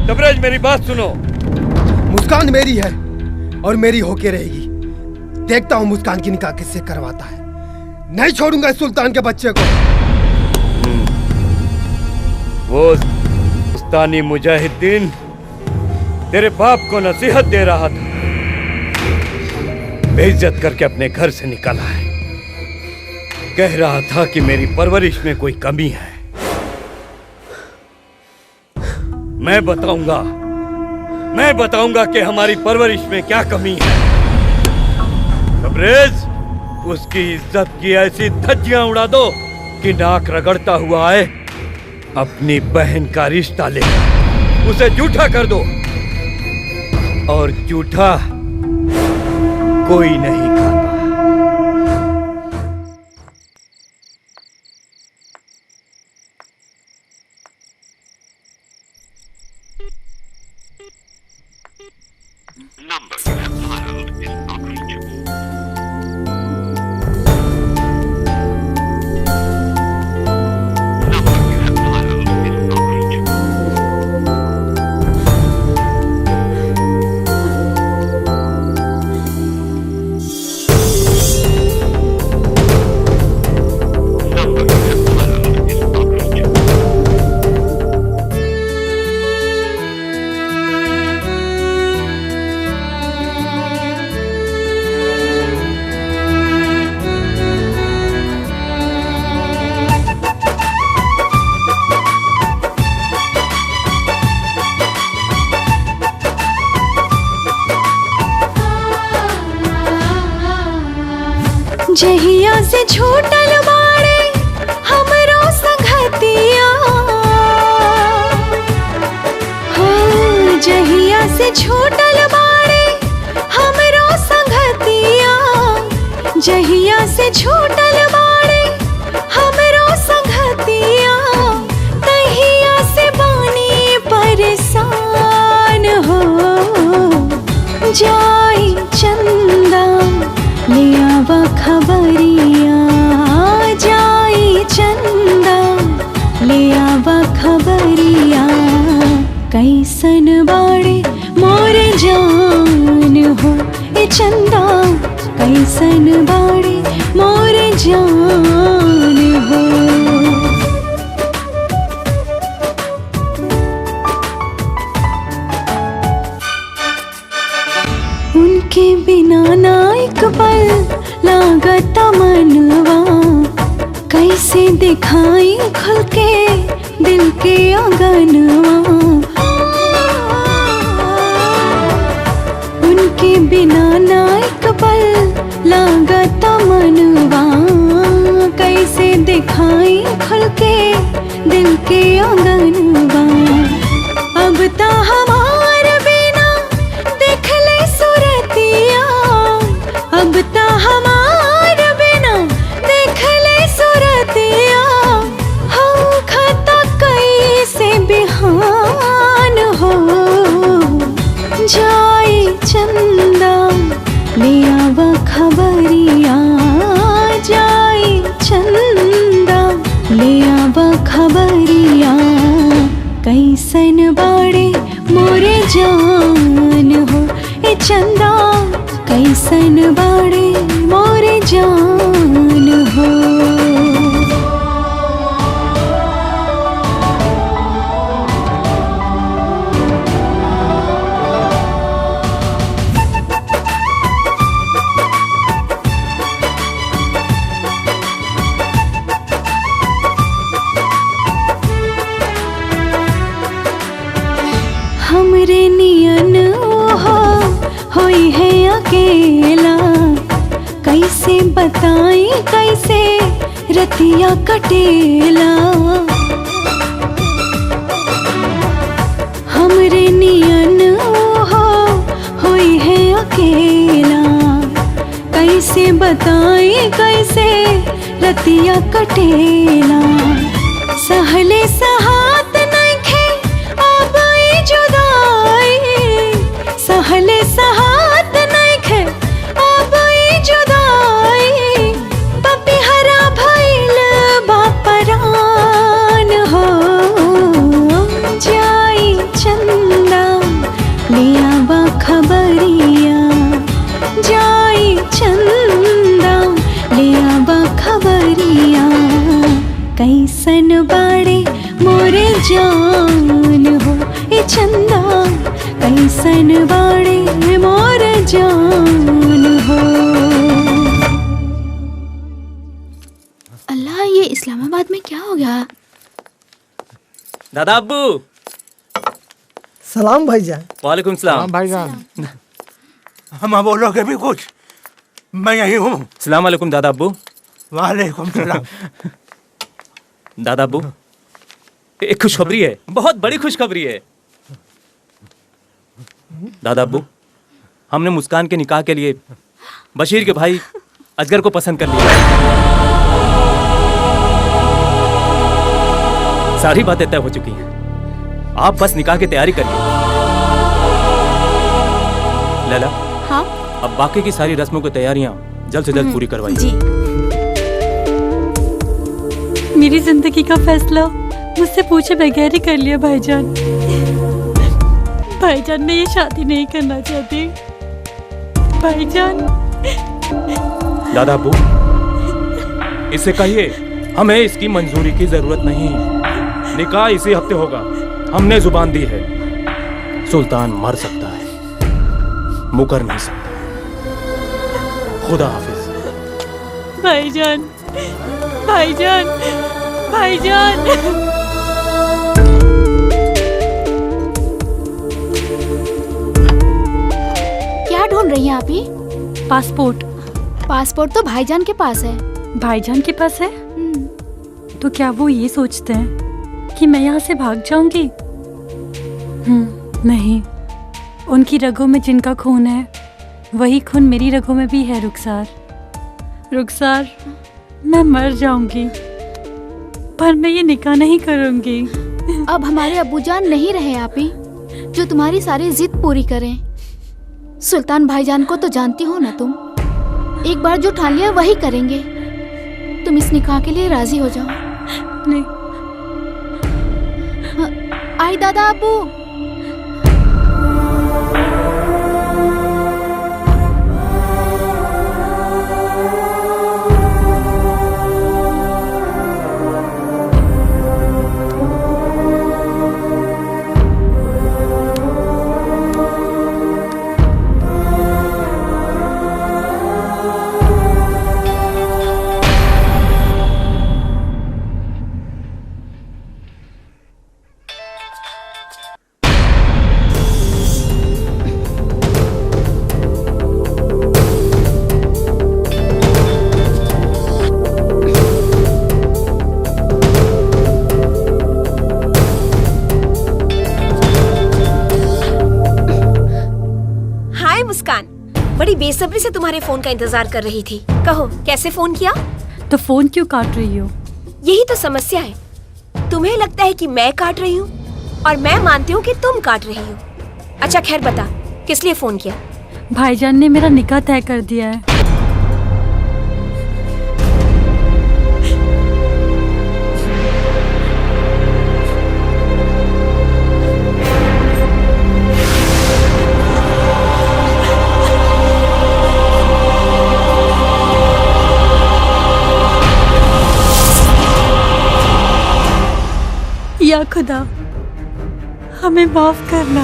तबरेज, मेरी बात सुनो। मुस्कान मेरी है और मेरी होके रहेगी। देखता हूँ मुस्कान की निकाह किससे करवाता है। नहीं छोड़ूंगा इस सुल्तान के बच्चे को। वो उस्तानी मुजाहिदीन तेरे बाप को नसीहत दे रहा था, बेइज्जत करके अपने घर से निकाला है। कह रहा था कि मेरी परवरिश में कोई कमी है। मैं बताऊंगा कि हमारी परवरिश में क्या कमी है। तबरेज, उसकी इज्जत की ऐसी धज्जियां उड़ा दो कि नाक रगड़ता हुआ आए, अपनी बहन का रिश्ता लेकर उसे जूठा कर दो, और जूठा कोई नहीं खाता। जहिया से छूटल बाड़े हमरो छूटल बाड़े हमरो संगतिया तहिया से बानी परेशान हो। जाई चंदा ले आवा खबरिया, जाई चंदा ले आवा खबरिया, कैसन बाड़े मोर जान हो। ए चंदा कैसन बाड़े मोर जान हो। उनके बिना ना एक पल लागत मनवा, कैसे दिखाई खुल के दिल के आंगनवा। उनके बिना ना एक पल लागत मनवा, कैसे दिखाई खुल के दिल के आंगनवा। अब ता हमार बिना देख ले सूरतिया, अब ता हमार बिना देख ले सूरतिया। हम खता कैसे बिहान हो। जाई चंदा ले आवा खबरिया, जाई चंदा ले आवा खबरिया, कैसन बाड़े मोरे जान हो। ए चंदा कैसन बाड़े मोरे जान हो। हमरे नियन हो होई है अकेला, कैसे बताई कैसे रतिया कटेला। हमरे नियन हो होई है अकेला, कैसे बताई कैसे रतिया कटेला। सहले सहात नइखे अब ई जुदाई, सहले सहात नइखे अब ई जुदाई। पपिहरा भइल बापरान हो। जाई चंदा ले आवा खबरिया, जाई चंदा ले आवा खबरिया, कैसन बाड़े मोरे जान हो। ए चंदा कैसन बाड़े मोर जान हो। अल्लाह, ये इस्लामाबाद में क्या हो गया? दादा अब्बू। सलाम भाईजान। वालेकुम सलाम भाईजान। हम बोलोगे भी कुछ? मैं यही हूँ। सलाम वालेकुम दादा अब्बू। वालेकुम सलाम। दादा अब्बू, एक खुशखबरी है, बहुत बड़ी खुशखबरी है। दादा अब्बू, हमने मुस्कान के निकाह के लिए बशीर के भाई अजगर को पसंद कर लिया। सारी बातें तय हो चुकी हैं, आप बस निकाह की तैयारी करिए। लैला, हाँ? अब बाकी की सारी रस्मों की तैयारियां जल्द से जल्द पूरी करवाइए। मेरी जिंदगी का फैसला मुझसे पूछे बगैर ही कर लिया भाईजान। भाईजान, मैं ये शादी नहीं करना चाहती भाईजान। दादा अब्बू, इससे कहिए हमें इसकी मंजूरी की जरूरत नहीं। निकाह इसी हफ्ते होगा, हमने जुबान दी है। सुल्तान मर सकता है, मुकर नहीं सकता। खुदा हाफिज। भाईजान, भाईजान, भाईजान। क्या ढूंढ रही हैं आप ही? पासपोर्ट। पासपोर्ट तो भाईजान के पास है। भाईजान के पास है? तो क्या वो ये सोचते हैं कि मैं यहाँ से भाग जाऊंगी? नहीं, उनकी रगों में जिनका खून है वही खून मेरी रगों में भी है रुखसार। रुखसार, मैं मर जाऊंगी पर मैं ये निकाह नहीं करूंगी। अब हमारे अब्बूजान नहीं रहे आपी जो तुम्हारी सारी जिद पूरी करें। सुल्तान भाईजान को तो जानती हो ना तुम, एक बार जो ठान लिया वही करेंगे। तुम इस निकाह के लिए राजी हो जाओ। नहीं। आई दादा अब्बू। बड़ी बेसब्री से तुम्हारे फोन का इंतजार कर रही थी। कहो कैसे फोन किया? तो फोन क्यों काट रही हो? यही तो समस्या है। तुम्हें लगता है कि मैं काट रही हूँ और मैं मानती हूँ कि तुम काट रही हो। अच्छा खैर बता, किस लिए फोन किया? भाईजान ने मेरा निकाह तय कर दिया है। या खुदा, हमें माफ करना।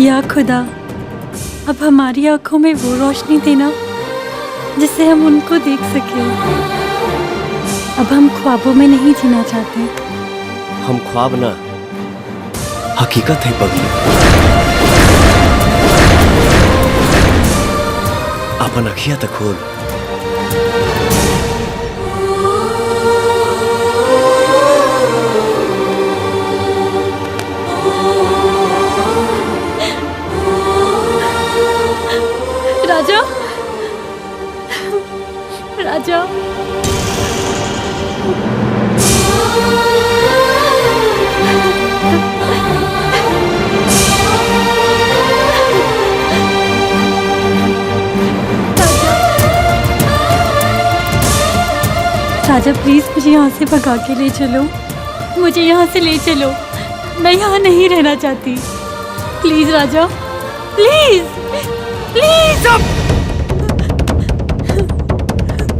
या खुदा, अब हमारी आंखों में वो रोशनी देना जिससे हम उनको देख सकें। अब हम ख्वाबों में नहीं जीना चाहते। हम ख्वाब ना, हकीकत है पगली। अपन अखियां तक खोल। राजा, राजा, राजा प्लीज मुझे यहाँ से भगा के ले चलो। मुझे यहाँ से ले चलो, मैं यहाँ नहीं रहना चाहती। Please Raja, please please.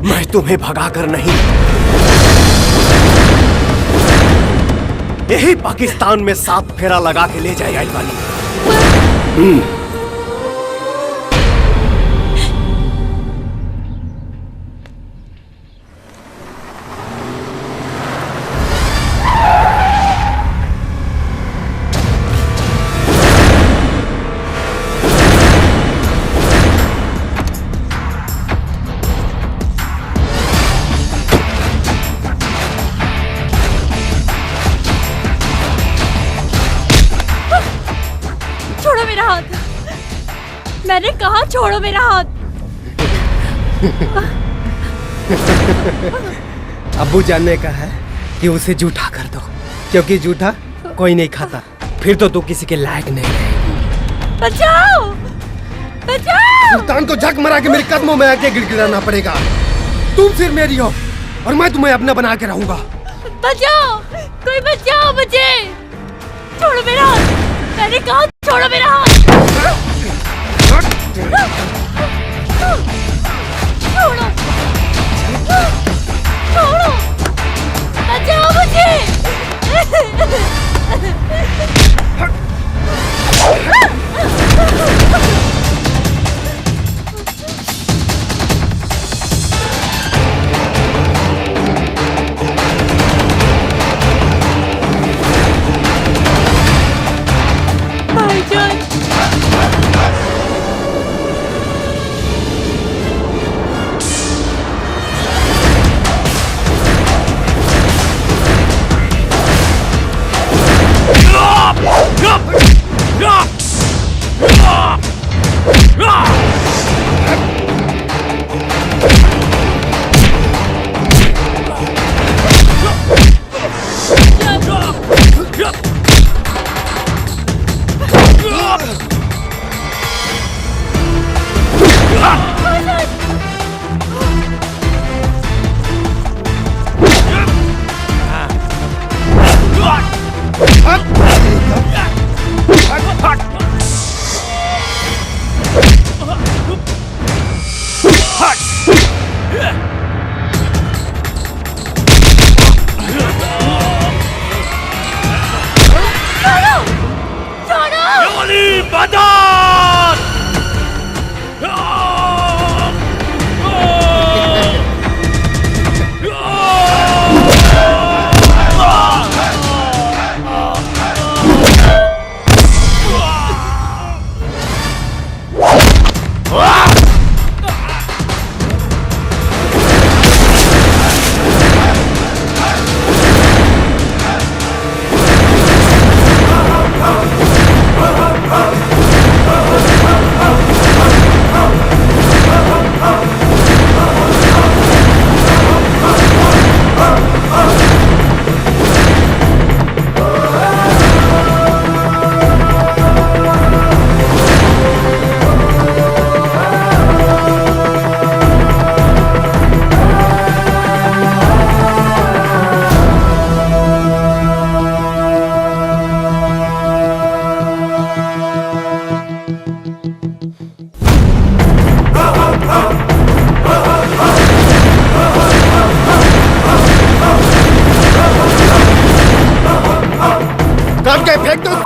मैं तुम्हें भगाकर नहीं, यही पाकिस्तान में 7 फेरा लगा के ले जाए आई वाली। छोड़ो मेरा हाथ, मैंने कहा छोड़ो मेरा हाथ। अब्बू जान ने कहा है कि उसे जूठा कर दो, क्योंकि जूठा कोई नहीं खाता। फिर तो तू किसी के लायक नहीं रहेगी। बचाओ, बचाओ। सुल्तान को झक मरा के मेरे कदमों में आके गिड़गिड़ाना पड़ेगा। तुम फिर मेरी हो और मैं तुम्हें अपना बना के रहूंगा। बचाओ, कोई बचाओ मुझे। छोड़ो मेरा हाथ, मैंने कहा छोड़ो मेरा हाथ। छोड़ो, छोड़ो, काट के फेंक दो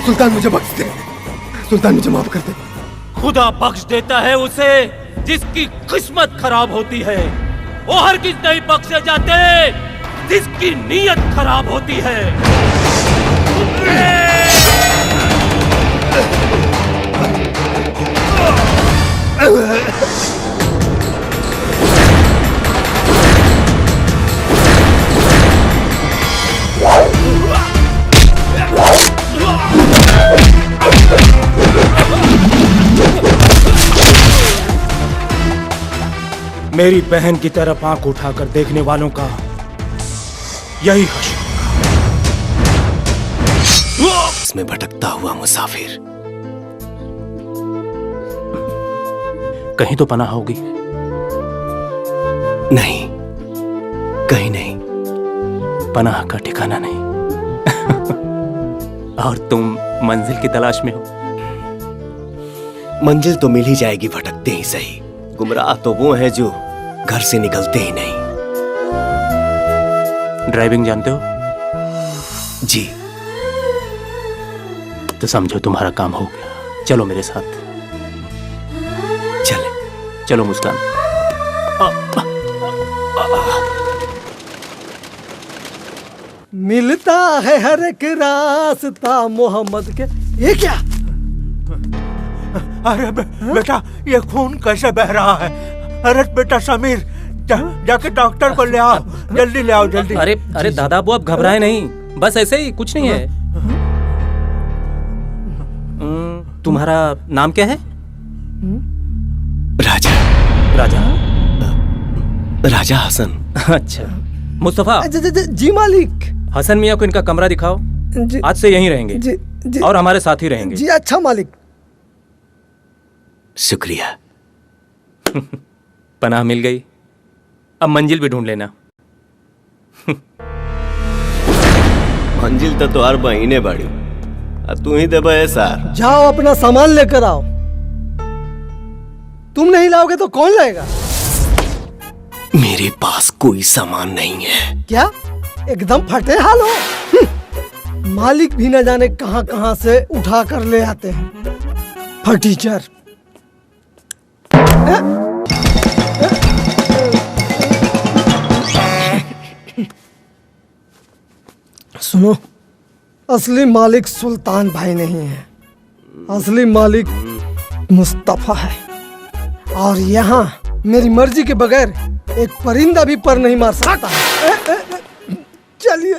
सुल्तान मुझे बख्श दे, सुल्तान मुझे माफ कर दे। खुदा बख्श देता है उसे जिसकी किस्मत खराब होती है। वो हर किस नहीं बख्शे जाते जिसकी नीयत खराब होती है। मेरी बहन की तरफ आंख उठाकर देखने वालों का यही हश्र इसमें भटकता हुआ मुसाफिर। कहीं तो पनाह होगी। नहीं, कहीं नहीं। पनाह का ठिकाना नहीं। और तुम मंजिल की तलाश में हो। मंजिल तो मिल ही जाएगी, भटकते ही सही। गुमराह तो वो हैं जो घर से निकलते ही नहीं। ड्राइविंग जानते हो? जी। तो समझो तुम्हारा काम हो गया। चलो मेरे साथ। चले। चलो मुस्कान। मिलता है हर एक रास्ता मोहम्मद के ये क्या? अरे बेटा ये खून कैसे बह रहा है? अरे बेटा समीर जाके डॉक्टर को ले आओ, जल्दी ले आओ जल्दी। अरे अरे दादा अबू आप घबराए नहीं, बस ऐसे ही, कुछ नहीं है। तुम्हारा नाम क्या है? राजा। राजा? राजा हसन। अच्छा मुस्तफा। जी मालिक। हसन मियाँ को इनका कमरा दिखाओ, आज से यहीं रहेंगे जी। और हमारे साथ ही रहेंगे। जी अच्छा मालिक। शुक्रिया। पनाह मिल गई, अब मंजिल भी ढूंढ लेना। मंजिल तो तुहार बहिने बाड़ी, तू ही दे ऐसा। जाओ अपना सामान लेकर आओ। तुम नहीं लाओगे तो कौन लाएगा? मेरे पास कोई सामान नहीं है। क्या एकदम फटे हाल हो? मालिक भी न जाने कहां कहां से उठा कर ले आते हैं फर्नीचर। सुनो, असली मालिक सुल्तान भाई नहीं है, असली मालिक मुस्तफा है। और यहाँ मेरी मर्जी के बगैर एक परिंदा भी पर नहीं मार सकता। चलिए।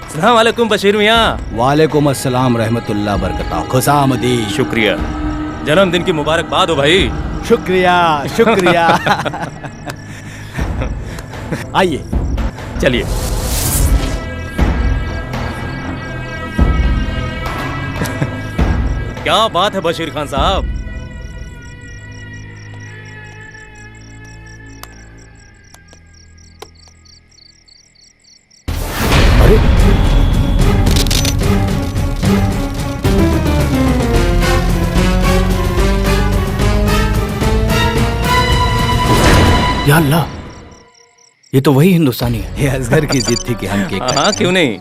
अस्सलाम वालेकुम बशीर मियाँ। वालेकुम अस्सलाम रहमतुल्लाह बरकताह। खुशामदी। शुक्रिया, जन्मदिन की मुबारकबाद हो भाई। शुक्रिया शुक्रिया। आइए चलिए। क्या बात है बशीर खान साहब, या अल्लाह, ये तो वही हिंदुस्तानी है। ये असगर की जिद थी कि हम केक हाँ क्यों नहीं।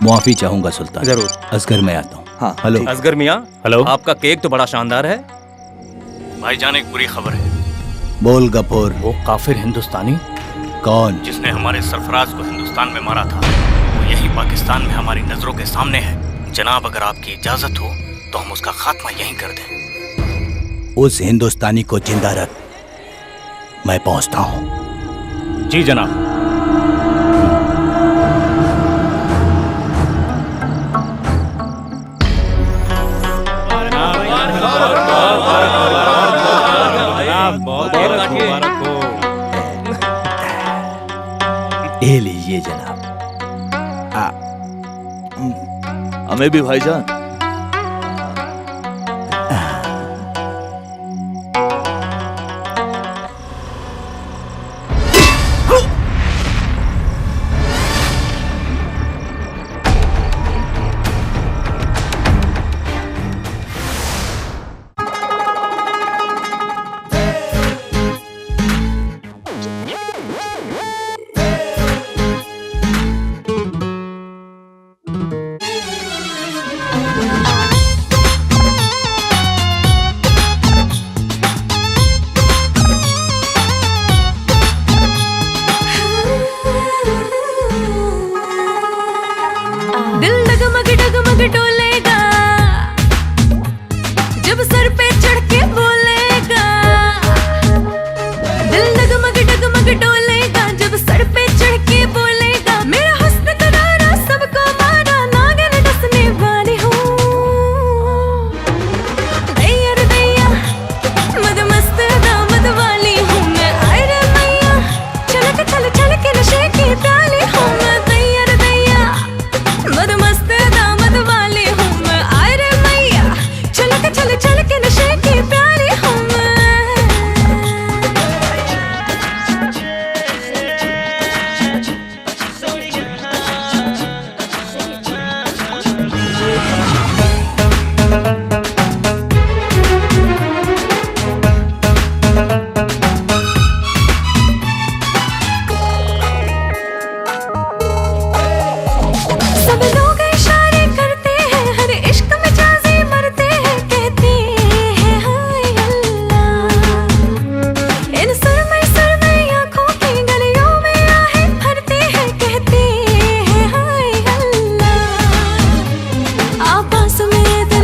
मुआफी चाहूंगा सुल्तान। जरूर। असगर मैं आता हूँ। हाँ हेलो असगर मियाँ। हेलो। आपका केक तो बड़ा शानदार है। भाईजान एक बुरी खबर है। बोल गफूर। वो काफिर हिंदुस्तानी कौन? जिसने हमारे सरफराज को हिंदुस्तान में मारा था, वो यही पाकिस्तान में हमारी नजरों के सामने है। जनाब अगर आपकी इजाजत हो तो हम उसका खात्मा यहीं कर दें। उस हिंदुस्तानी को जिंदा रख, मैं पहुंचता हूं। जी जनाब। ये लीजिए जनाब। हमें भी भाईजान।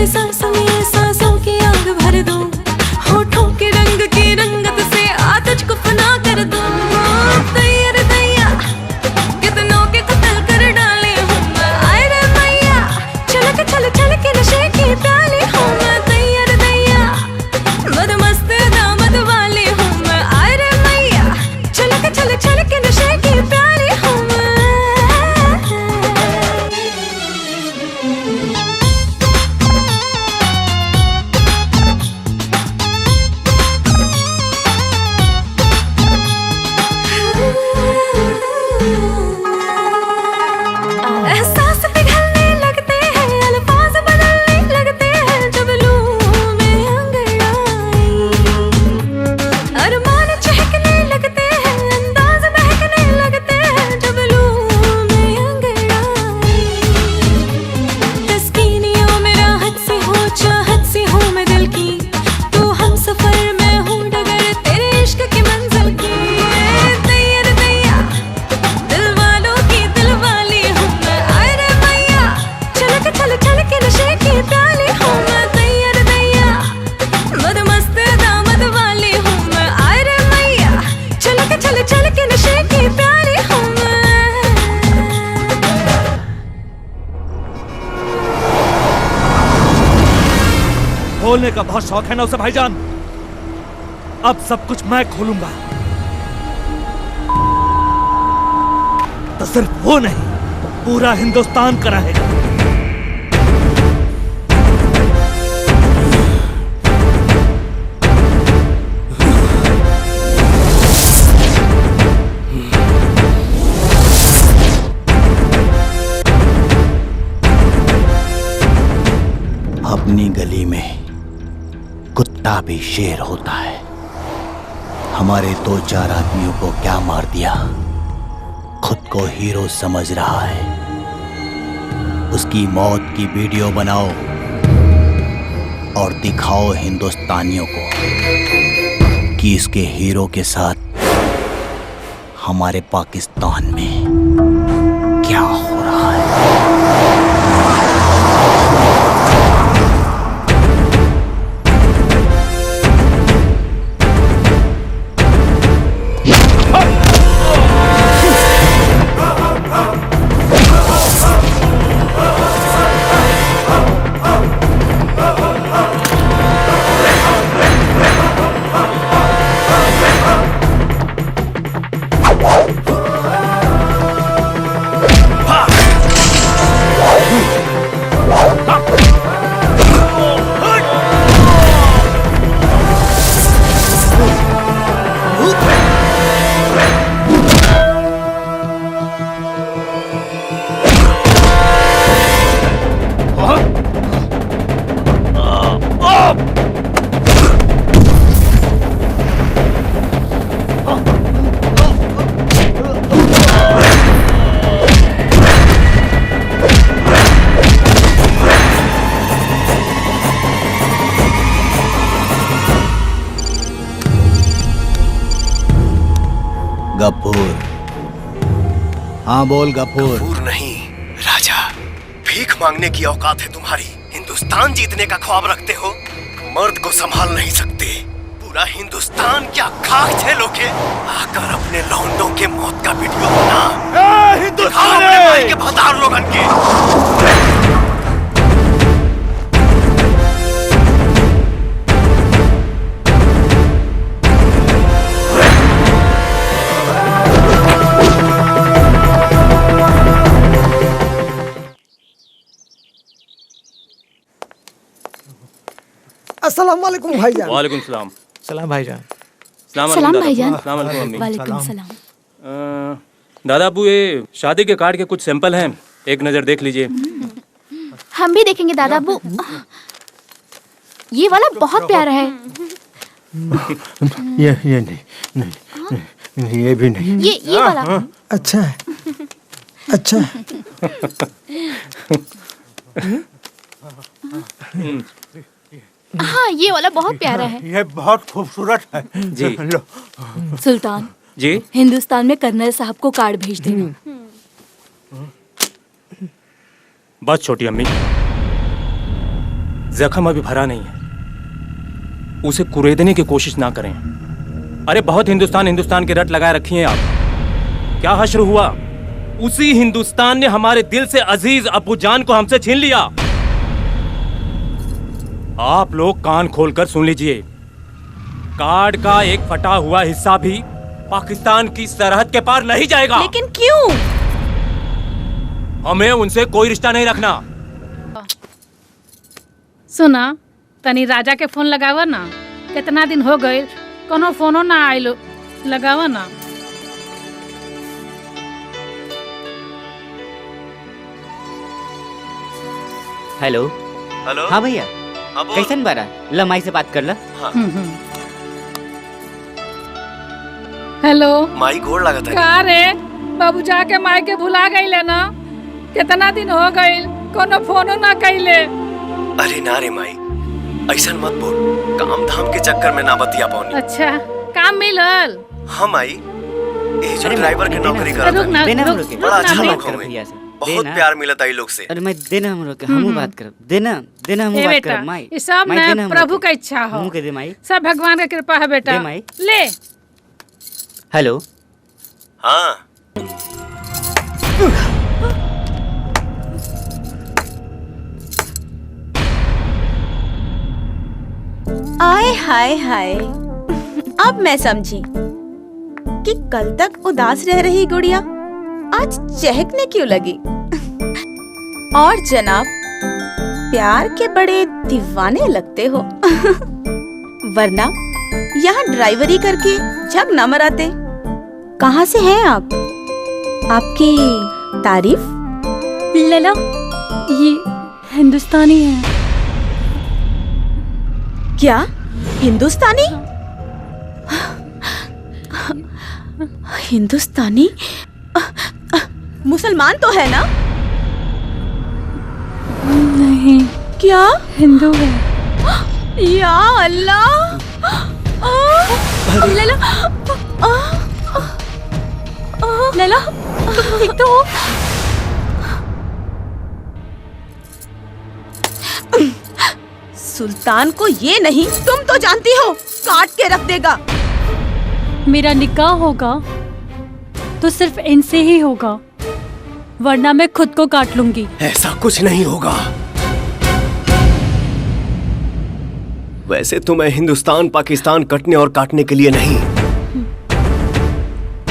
सांस में सांसों की आग भर दूं, होठों के रंग की रंगत से आतिश को फना कर दूं। दैया रे दैया, कितनों के कत्ल कर डाले हूँ मैं। आए रे मैया, चल के नशे की प्याली हूँ मैं। दैया रे दैया, मदमस्त दामद वाली हूँ मैं। आए रे मैया, चल के नशे की प्याली हूँ मैं। एहसास पिघलने लगते हैं, अल्फाज बदलने लगते हैं जब लूं में अंगड़ाई। अरमान चहकने लगते हैं, अंदाज महकने लगते हैं जब लूं में अंगड़ाई। तस्कीनियों में राहत सी हो, चाहत सी हूँ मैं दिल की, तू हम सफर में हूँ डगर तेरे इश्क की मंजिल की। दैया रे दैया, दिल वालों की दिल वाली हूँ मैं। आए रे मैया, चल के नशे की प्याली हूँ मैं। दैया रे दैया, मदमस्त दामद वाली हूँ मैं। आए रे मैया, चल के नशे की प्याली हूँ मैं। खोलने का बहुत शौक है ना उसे भाईजान। अब सब कुछ मैं खोलूंगा। तो सिर्फ वो नहीं, पूरा हिंदुस्तान कराएगा। अपनी गली में कुत्ता भी शेर होता है। हमारे 2-4 आदमियों को क्या मार दिया, खुद को हीरो समझ रहा है। उसकी मौत की वीडियो बनाओ और दिखाओ हिंदुस्तानियों को कि इसके हीरो के साथ हमारे पाकिस्तान में क्या हो रहा है। गफूर, हाँ बोल गफूर। गफूर नहीं राजा, भीख मांगने की औकात है तुम्हारी। हिंदुस्तान जीतने का ख्वाब रखते हो, मर्द को संभाल नहीं सकते। पूरा हिंदुस्तान क्या खाक झेलोगे? आकर अपने लौंडों के मौत का वीडियो बना, दिखाओ अपने भाई के भतार लोगन के। अस्सलाम वालेकुम भाईजान। वालेकुम सलाम। सलाम भाईजान। सलाम भाईजान। वालेकुम सलाम। दादा अबू, ये शादी के कार्ड के कुछ सैंपल हैं, एक नजर देख लीजिए। हम भी देखेंगे दादा अब्बू। ये वाला बहुत प्यारा है। ये नहीं, ये भी नहीं। ये वाला अच्छा है, अच्छा है। हाँ, ये वाला बहुत प्यारा है। ये बहुत खूबसूरत है जी। लो। सुल्तान जी, हिंदुस्तान में कर्नल साहब को कार्ड भेज देना। बस छोटी अम्मी, जख्म अभी भरा नहीं है, उसे कुरेदने की कोशिश ना करें। अरे बहुत हिंदुस्तान हिंदुस्तान की रट लगाए रखी हैं आप। क्या हश्र हुआ? उसी हिंदुस्तान ने हमारे दिल से अजीज अब्बू जान को हमसे छीन लिया। आप लोग कान खोलकर सुन लीजिए, कार्ड का एक फटा हुआ हिस्सा भी पाकिस्तान की सरहद के पार नहीं जाएगा। लेकिन क्यों? हमें उनसे कोई रिश्ता नहीं रखना। सुना, तनी राजा के फोन लगावा ना, कितना दिन हो गए कोनो फोनो ना आइलो, लगावा ना। हेलो। हेलो। हाँ भैया, कैसन बारा? लमाई से बात कर ला। हेलो। माई गोड़ लगा था। का रे बाबू जाके माई के भुला गईले ना, कितना दिन हो गए कोनो फोनो ना कइले। अरे ना रे माई, ऐसा मत बोल, काम धाम के चक्कर में ना बतिया पाऊनी। अच्छा, काम मिलल? हाँ माई, ये जो ड्राइवर के नौकरी करत रुक ना, हनी, रुक बड़ा अच्छा ना, लोग हवे, बहुत प्यार मिलता है लोग से। अरे मैं देना हमरो के हमू बात करब। देना देना हमू बात करब माई। ये सब माई, ना देना हमरो प्रभु के। का इच्छा हो। हमू के दे माई। सब भगवान की कृपा है बेटा। दे माई। ले। हेलो। हाँ। आए हाय हाय, अब मैं समझी कि कल तक उदास रह रही गुड़िया आज चहकने क्यों लगी। और जनाब, प्यार के बड़े दीवाने लगते हो। वरना यहाँ ड्राइवरी करके झग न मराते। कहाँ से हैं आप? आपकी तारीफ? लला, ये हिंदुस्तानी है। क्या हिंदुस्तानी? हिंदुस्तानी? मुसलमान तो है ना? नहीं। क्या? हिंदू है। या अल्लाह! लला, लला, तुम ठीक तो हो? सुल्तान को ये नहीं, तुम तो जानती हो, काट के रख देगा। मेरा निकाह होगा तो सिर्फ इनसे ही होगा, वरना मैं खुद को काट लूंगी। ऐसा कुछ नहीं होगा। वैसे तो मैं हिंदुस्तान पाकिस्तान कटने और काटने के लिए नहीं,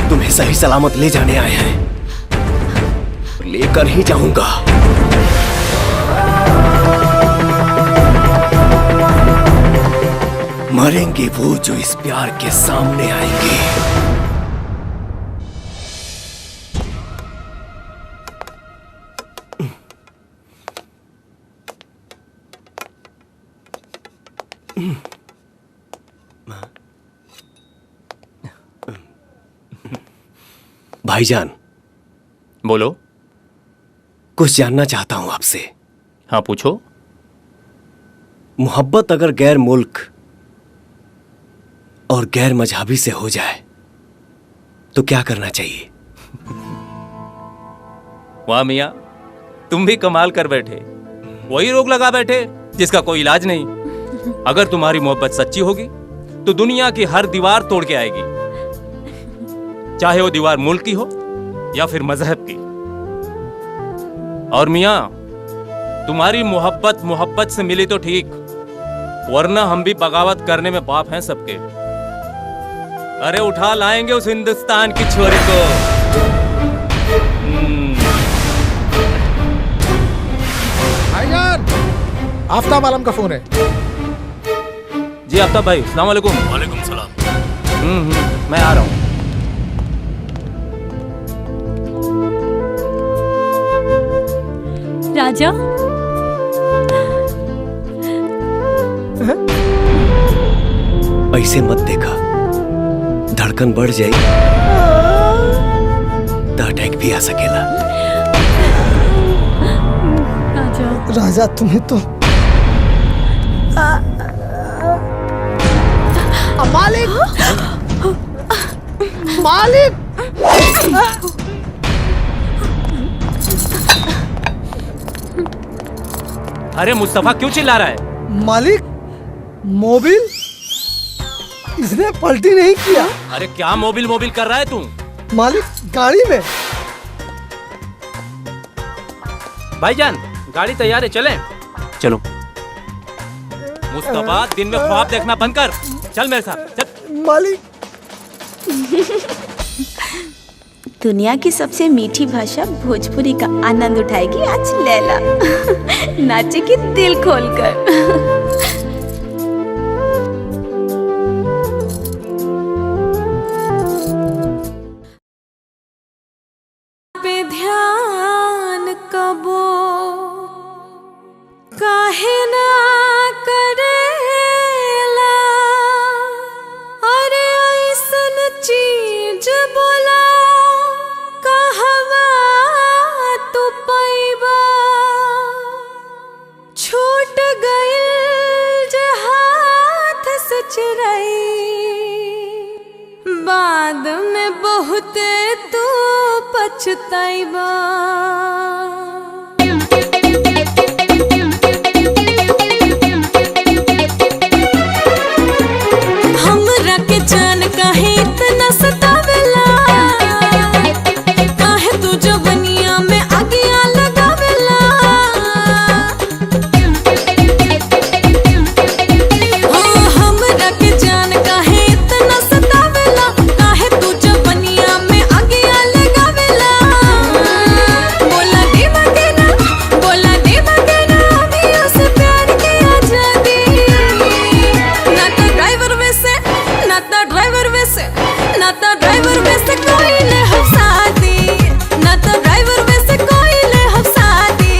तुम्हें सही सलामत ले जाने आए हैं, लेकर ही जाऊंगा। मरेंगे वो जो इस प्यार के सामने आएंगे। भाईजान। बोलो। कुछ जानना चाहता हूं आपसे। हाँ पूछो। मोहब्बत अगर गैर मुल्क और गैर मजहबी से हो जाए तो क्या करना चाहिए? वाह मियाँ, तुम भी कमाल कर बैठे। वही रोग लगा बैठे जिसका कोई इलाज नहीं। अगर तुम्हारी मोहब्बत सच्ची होगी तो दुनिया की हर दीवार तोड़ के आएगी, चाहे वो दीवार मुल्क की हो या फिर मजहब की। और मियाँ, तुम्हारी मोहब्बत मोहब्बत से मिली तो ठीक, वरना हम भी बगावत करने में बाप हैं सबके। अरे उठा लाएंगे उस हिंदुस्तान की छोरी को। भाईजान, आफ्ताब आलम का फोन है। जी आफ्ताब भाई, अस्सलाम वालेकुम। वालेकुम सलाम। मैं आ रहा हूँ। राजा, ऐसे मत देखा, धड़कन बढ़ जाए तो अटैक भी आ सकेला। राजा तुम्हें तो मालिक, मालिक। अरे मुस्तफा क्यों चिल्ला रहा है? मालिक मोबिल इसने पलटी नहीं किया। अरे क्या मोबिल मोबिल कर रहा है तू? मालिक गाड़ी में। भाईजान गाड़ी तैयार है, चलें? चलो। मुस्तफा दिन में ख्वाब देखना बंद कर, चल मेरे साथ चल। मालिक दुनिया की सबसे मीठी भाषा भोजपुरी का आनंद उठाएगी आज लैला। नाचेगी दिल खोलकर। पे ध्यान कबो काहे ना करेला, अरे ऐसन चीज बोला कहवा तू पैबा, छूट गइल जे हाथ से चिरई, बाद में बहुते तू पछताइबा। हमरा के जान काहे इतना सतावेला, काहे तू जवनिया में आगिया लगावेला। हाँ, हमरा के जान काहे इतना सतावेला, काहे तू जवनिया में आगिया लगावेला। बोला देवा देना, बोला देवा देना, अभी उसे प्यार की आजादी। ना तो ड्राइवर वैसे, ना तो ड्राइवर वैसे, ना तो ड्राइवर वैसे कोई ले हम शादी, ना तो ड्राइवर वैसे कोई ले हम शादी।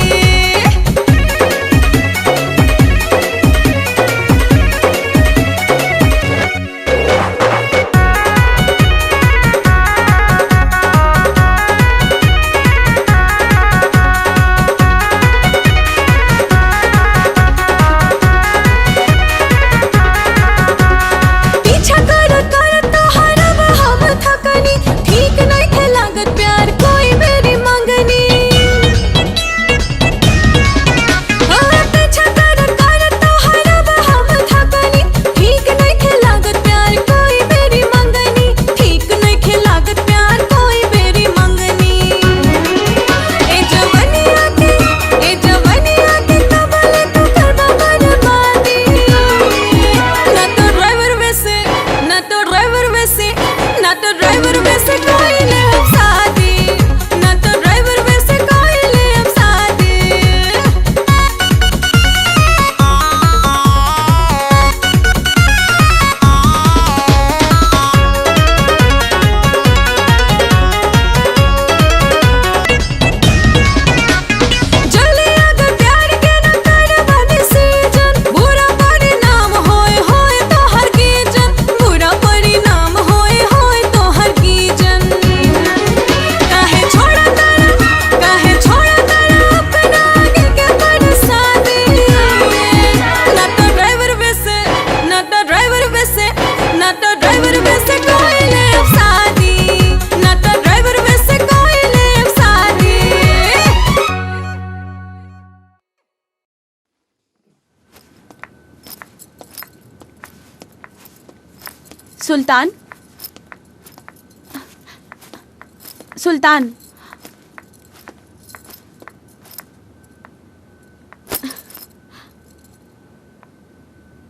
पीछा कर कर तोहरा हम थकनी, ठीक नहीं थे लागत प्यार कोई मेरी मंगनी। हाँ, पीछा कर कर तोहरा हम थकनी, ठीक नहीं थे लागत प्यार कोई मेरी मंगनी, ठीक नहीं थे लागत प्यार कोई मेरी मंगनी। ए जवनिया के कबले तू करबा बर्बादी। ना तो ड्राइवर वैसे, ना तो ड्राइवर वैसे, ना तो ड्राइवर वैसे कोई ले हम शादी, ना तो ड्राइवर वैसे कोई ले हम शादी। जल्दी अगर प्यार के न करबा डिसीजन, बुरा परिणाम होए होए तो हर की जन, बुरा परिणाम होए होए तो हर की जन। काहे छोड़ा तारा, काहे छोड़ा तारा अपना आगे के परेशानी। ना तो ड्राइवर वैसे, ना तो ड्राइवर वैसे, ना तो ड्राइवर वैसे कोई ले हम शादी, ना तो ड्राइवर वैसे कोई ले हम शादी। सुल्तान, सुल्तान,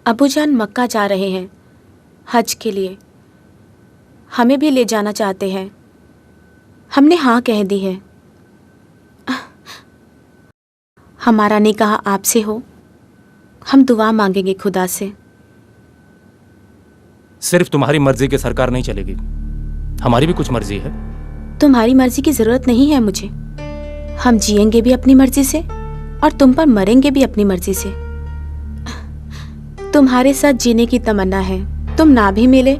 अबूजान मक्का जा रहे हैं हज के लिए, हमें भी ले जाना चाहते हैं। हमने हाँ कह दी है। हमारा निकाह आपसे हो, हम दुआ मांगेंगे खुदा से। सिर्फ तुम्हारी मर्जी के सरकार नहीं चलेगी, हमारी भी कुछ मर्जी है। तुम्हारी मर्जी की जरूरत नहीं है मुझे। हम जिएंगे भी अपनी मर्जी से और तुम पर मरेंगे भी अपनी मर्जी से। तुम्हारे साथ जीने की तमन्ना है। तुम ना भी मिले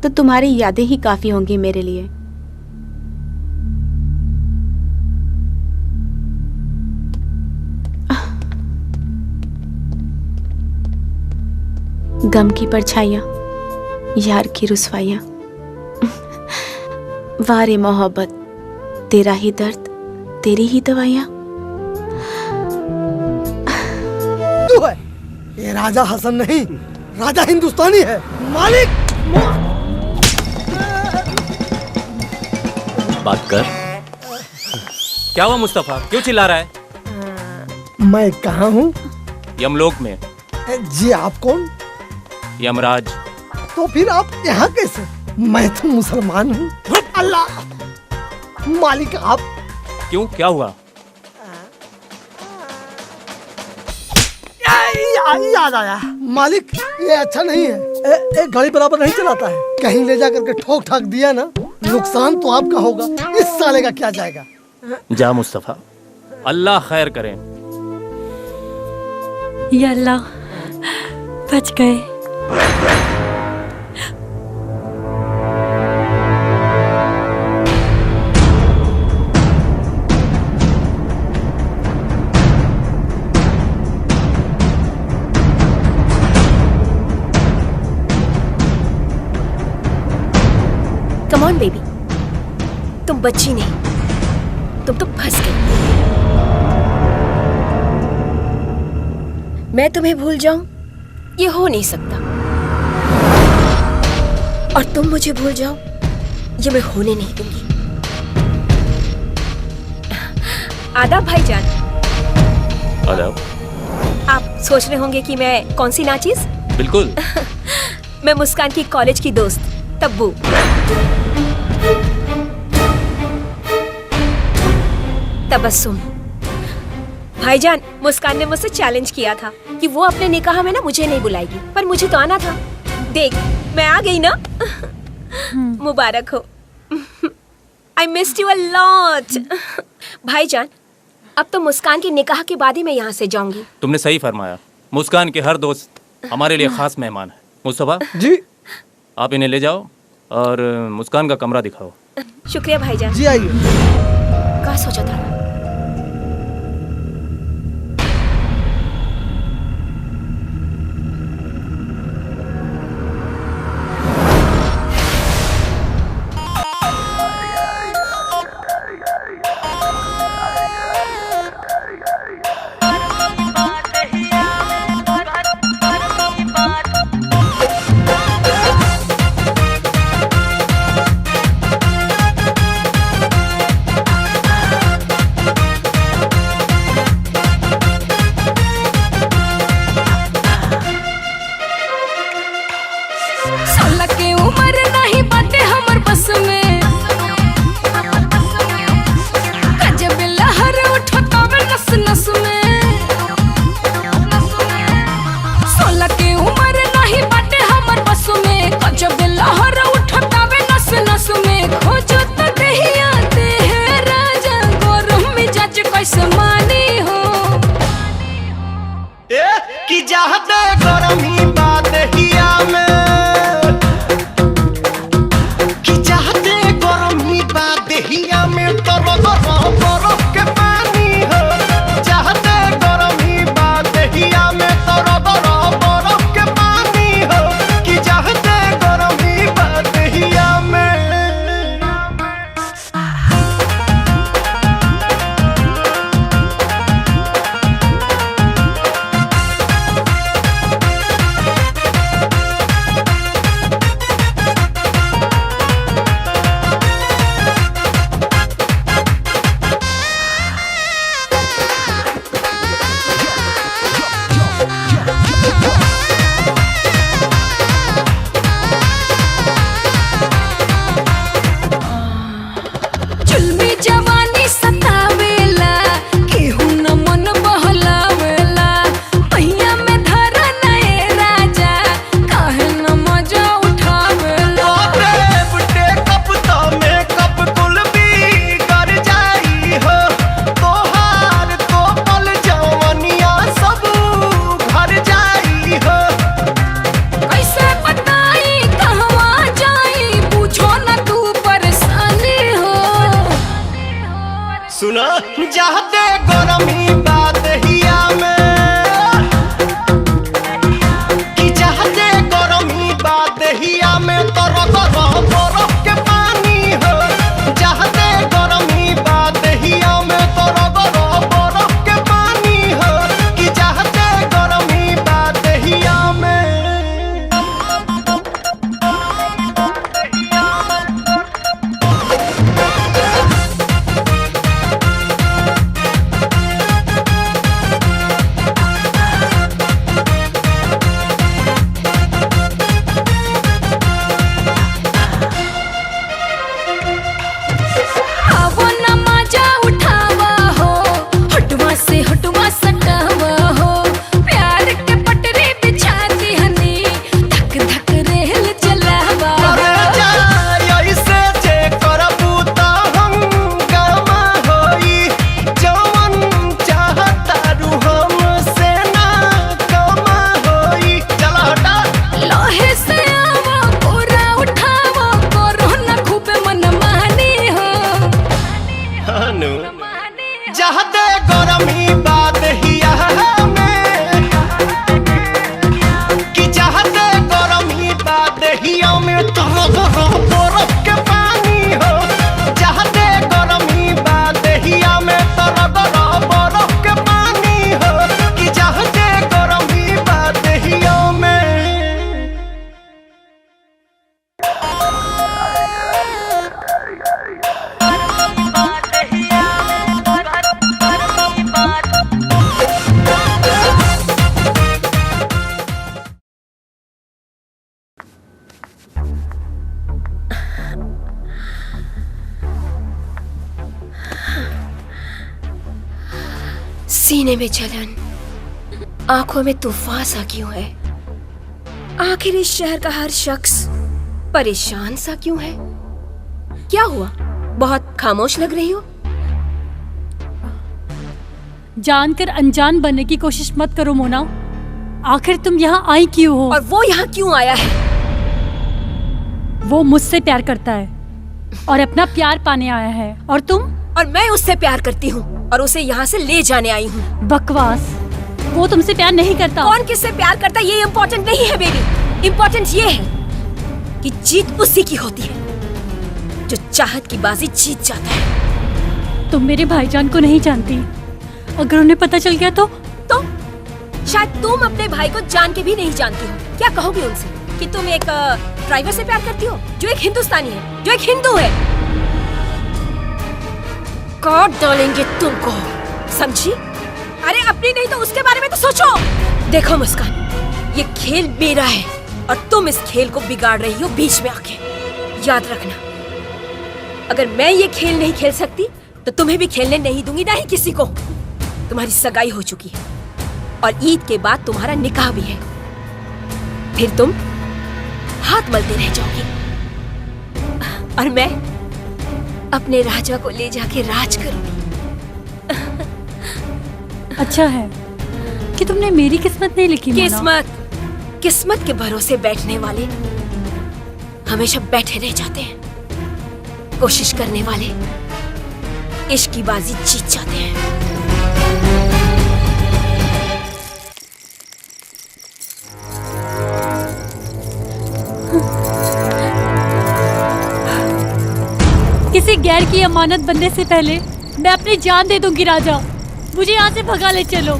तो तुम्हारी यादें ही काफी होंगी मेरे लिए। गम की परछाइयां, यार की रुसवाइयां, वारे मोहब्बत, तेरा ही दर्द, तेरी ही दवाइयां। तू है ये राजा हसन नहीं, राजा हिंदुस्तानी है। मालिक बात कर। क्या हुआ मुस्तफा, क्यों चिल्ला रहा है? मैं कहाँ हूँ? यमलोक में। जी आप कौन? यमराज। तो फिर आप यहाँ कैसे? मैं तो मुसलमान हूँ। अल्लाह! मालिक आप क्यों, क्या हुआ? याद आया मालिक, ये अच्छा नहीं है। एक गाड़ी बराबर नहीं चलाता है। कहीं ले जा करके ठोक ठाक दिया ना, नुकसान तो आपका होगा, इस साले का क्या जाएगा। जा मुस्तफा, अल्लाह खैर करे। या अल्लाह, बच गए। कम ऑन बेबी, तुम बच्ची नहीं, तुम तो फंस गई। मैं तुम्हें भूल जाऊं, ये हो नहीं सकता। और तुम मुझे भूल जाओ, ये मैं होने नहीं दूंगी। आदाब भाईजान। आदाब। आप सोच रहे होंगे कि मैं कौन सी नाचीज? बिल्कुल। मैं मुस्कान की कॉलेज की दोस्त तब्बू। तबस्सुम। भाईजान, मुस्कान ने मुझसे चैलेंज किया था कि वो अपने निकाह में ना मुझे नहीं बुलाएगी, पर मुझे तो आना था। देख, मैं आ गई ना। मुबारक हो। I missed you a lot। भाईजान, अब तो मुस्कान की निकाह के बाद ही मैं यहाँ से जाऊंगी। तुमने सही फरमाया। मुस्कान के हर दोस्त हमारे लिए खास मेहमान है। मुस्तफा जी, आप इन्हें ले जाओ और मुस्कान का कमरा दिखाओ। शुक्रिया भाईजान। जी आइए। क्या सोचा था? सीने में जलन, आंखों में तूफान सा क्यों है? आखिर इस शहर का हर शख्स परेशान सा क्यों है? क्या हुआ? बहुत खामोश लग रही हो। जानकर अनजान बनने की कोशिश मत करो मोना। आखिर तुम यहाँ आई क्यों हो? और वो यहाँ क्यों आया है? वो मुझसे प्यार करता है और अपना प्यार पाने आया है। और तुम? और मैं उससे प्यार करती हूँ और उसे यहाँ से ले जाने आई हूँ। बकवास। वो तुमसे प्यार नहीं करता। कौन किससे प्यार करता ये इम्पोर्टेंट नहीं है बेबी। इम्पोर्टेंट ये है कि जीत उसी की होती है जो चाहत की बाजी जीत जाता है। तुम मेरे भाईजान को नहीं जानती। अगर उन्हें पता चल गया तो शायद तुम अपने भाई को जान के भी नहीं जानती हो। क्या कहोगे उनसे कि तुम एक ड्राइवर से प्यार करती हो जो एक हिंदुस्तानी है, जो एक हिंदू है? काट डालेंगे तुमको, समझी? अरे अपनी नहीं तो उसके बारे में तो सोचो। देखो मुस्कान, ये खेल मेरा है और तुम इस खेल को बिगाड़ रही हो बीच में आके। याद रखना, अगर मैं ये खेल नहीं खेल सकती तो तुम्हें भी खेलने नहीं दूंगी, ना ही किसी को। तुम्हारी सगाई हो चुकी है और ईद के बाद तुम्हारा निकाह भी है। फिर तुम हाथ मलते रह जाओगी और मैं अपने राजा को ले जाके राज करूंगी। अच्छा है कि तुमने मेरी किस्मत नहीं लिखी। किस्मत के भरोसे बैठने वाले हमेशा बैठे रह जाते हैं। कोशिश करने वाले इश्क की बाजी जीत जाते हैं। किसी गैर की अमानत बनने से पहले मैं अपनी जान दे दूंगी राजा। मुझे यहाँ से भगा ले चलो।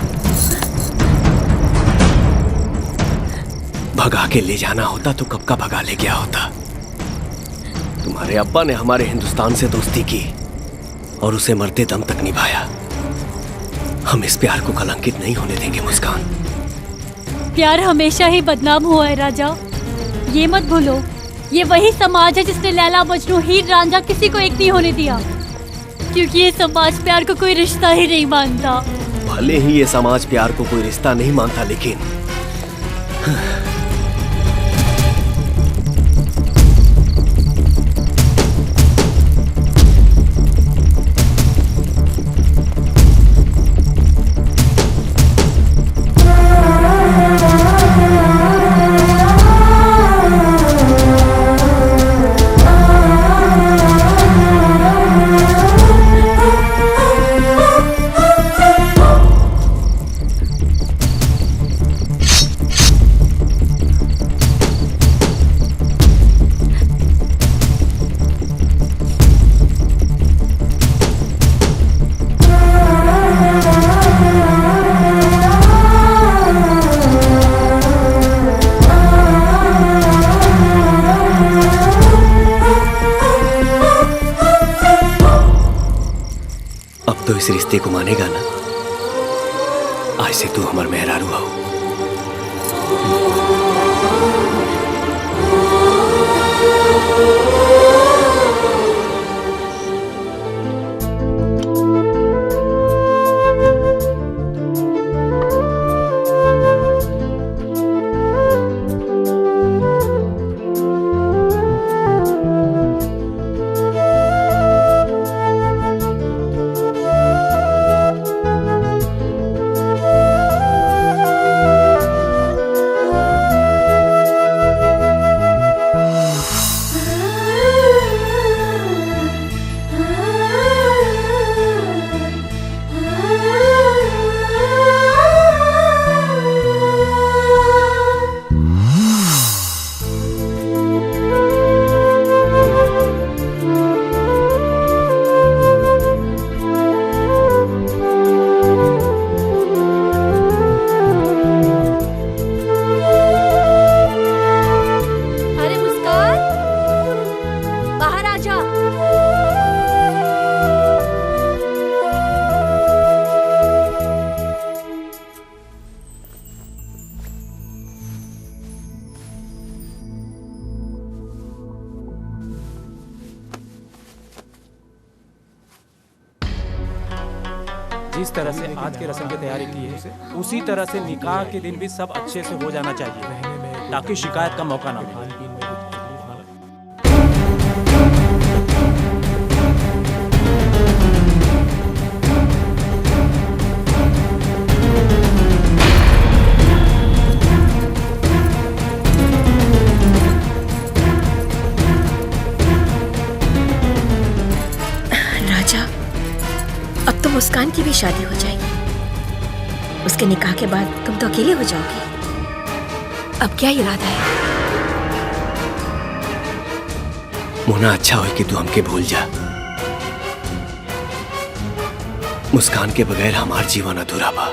भगा के ले जाना होता तो कब का भगा ले गया होता। तुम्हारे अब्बा ने हमारे हिंदुस्तान से दोस्ती की और उसे मरते दम तक निभाया। हम इस प्यार को कलंकित नहीं होने देंगे मुस्कान। प्यार हमेशा ही बदनाम हुआ है राजा, ये मत भूलो। ये वही समाज है जिसने लैला मजनू हीर रांझा किसी को एक नहीं होने दिया, क्योंकि ये समाज प्यार को कोई रिश्ता ही नहीं मानता। भले ही ये समाज प्यार को कोई रिश्ता नहीं मानता, लेकिन इस रिश्ते को मानेगा ना? आज से तू हमार मेहरारू हो। जिस तरह से आज के रस्म की तैयारी की है उसी तरह से निकाह के दिन भी सब अच्छे से हो जाना चाहिए ताकि शिकायत का मौका ना मिले। राजा, अब तो मुस्कान की भी शादी हो जाएगी। उसके निकाह के बाद तुम तो अकेले हो जाओगे। अब क्या इरादा है? मोना, अच्छा हो कि तू हमके भूल जा। मुस्कान के बगैर हमार जीवन अधूरा बा।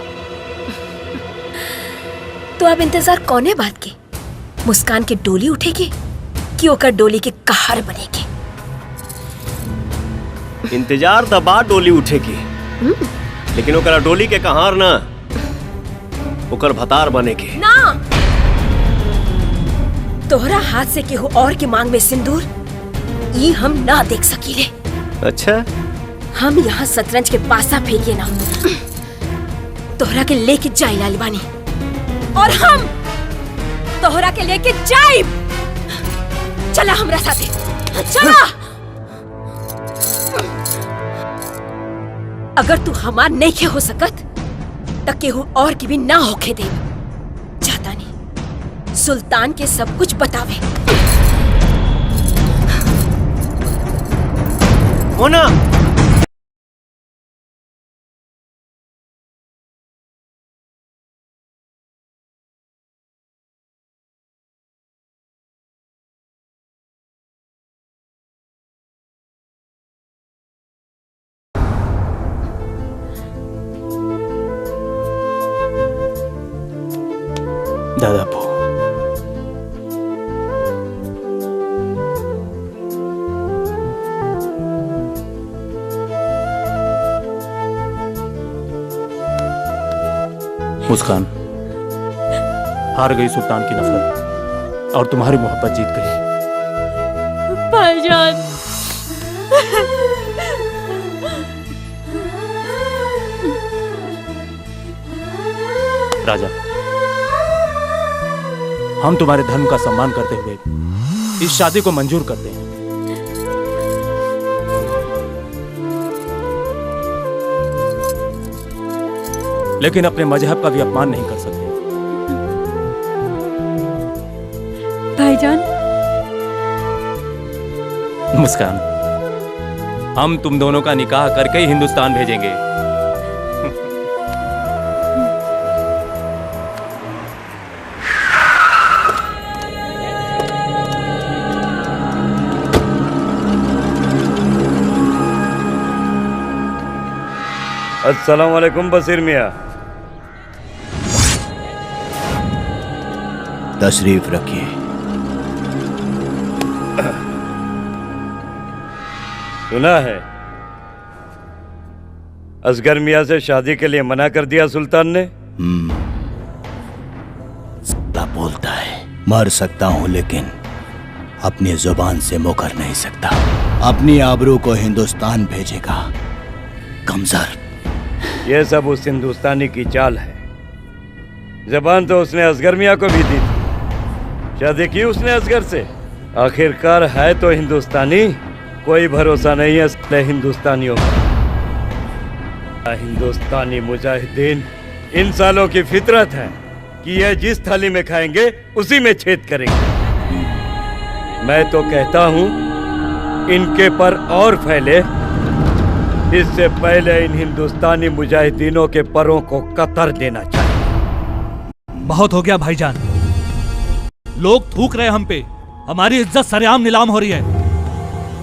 तो अब इंतजार कौने बात के? मुस्कान की डोली उठेगी कि ओकर डोली के कहार बनेगी? इंतजार दबा डोली उठेगी, लेकिन ओकरा डोली के कहार ना, ओकर भतार बनेगी। ना, तोहरा हाथ से केहू और की मांग में सिंदूर ये हम ना देख सकीले। अच्छा, हम यहाँ शतरंज के पासा फेंकिए ना, तोहरा के लेके जाई लाली बानी, और हम तोहरा के लेके जाई। चला हमरा साथे, चला। अगर तू हमार नहीं हो सकत त केहू और की भी ना होके दे। जाता नहीं, सुल्तान के सब कुछ बतावे। मोना, दादा अब्बू, मुस्कान, हार गई सुल्तान की नफरत और तुम्हारी मोहब्बत जीत गई। भाईजान, राजा, हम तुम्हारे धर्म का सम्मान करते हुए इस शादी को मंजूर करते हैं। लेकिन अपने मजहब का भी अपमान नहीं कर सकते। भाईजान, मुस्कान, हम तुम दोनों का निकाह करके ही हिंदुस्तान भेजेंगे। अस्सलाम वालेकुम बसीर मियाँ। तशरीफ रखिए। सुना है असगर मियाँ से शादी के लिए मना कर दिया सुल्तान ने। साला बोलता है मर सकता हूँ लेकिन अपनी जुबान से मुकर नहीं सकता। अपनी आबरू को हिंदुस्तान भेजेगा कमजर। ये सब उस हिंदुस्तानी की चाल है। जबान तो उसने असगर मियाँ को भी दी थी, शादी की उसने असगर से। आखिरकार है तो हिंदुस्तानी, कोई भरोसा नहीं है हिंदुस्तानियों का। हिंदुस्तानी मुजाहिदीन इन सालों की फितरत है कि यह जिस थाली में खाएंगे उसी में छेद करेंगे। मैं तो कहता हूँ इनके पर और फैले, इससे पहले इन हिंदुस्तानी मुजाहिदीनों के परों को कतर देना चाहिए। बहुत हो गया भाईजान, लोग थूक रहे हम पे, हमारी इज्जत सरेआम नीलाम हो रही है।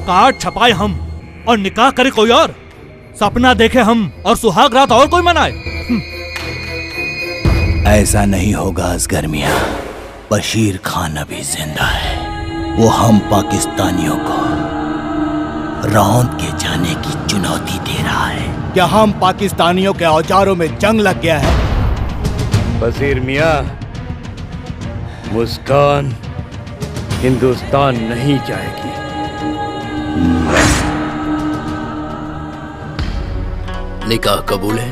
कार्ड छपाए हम और निकाह करे कोई और, सपना देखे हम और सुहाग रात और कोई मनाए। ऐसा नहीं होगा असगर मियां। बशीर खान अभी जिंदा है। वो हम पाकिस्तानियों को रौंद के जाने की चुनौती दे रहा है। क्या हम पाकिस्तानियों के औजारों में जंग लग गया है? बशीर मियां, मुस्कान हिंदुस्तान नहीं जाएगी। निकाह कबूल है?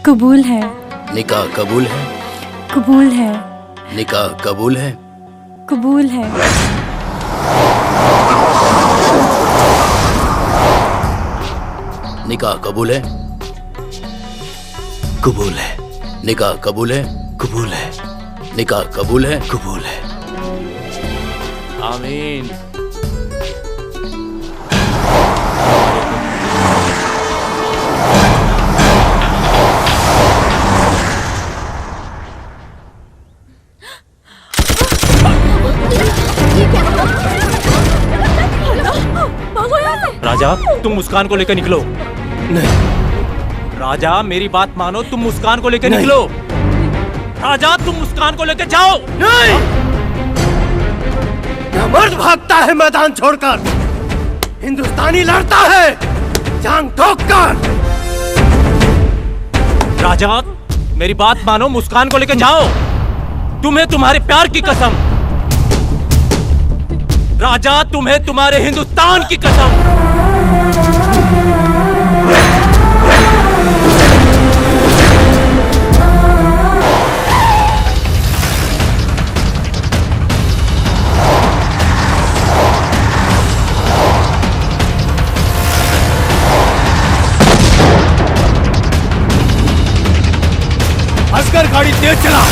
कबूल है। निकाह कबूल है। कबूल है। निकाह कबूल है। कबूल है। निकाह कबूल है। कबूल है। निकाह कबूल है। कबूल है। निकाह कबूल है। कबूल है। आमीन। राजा, तुम मुस्कान को लेकर निकलो। नहीं। राजा, मेरी बात मानो, तुम मुस्कान को लेकर निकलो। राजा, तुम मुस्कान को लेकर जाओ। नहीं। मर्द भागता है मैदान छोड़कर, हिंदुस्तानी लड़ता है जान ठोककर। राजा, मेरी बात मानो, मुस्कान को लेकर जाओ। तुम्हें तुम्हारे प्यार की कसम। राजा, तुम्हें तुम्हारे हिंदुस्तान की कसम। असगर गाड़ी तेज चला।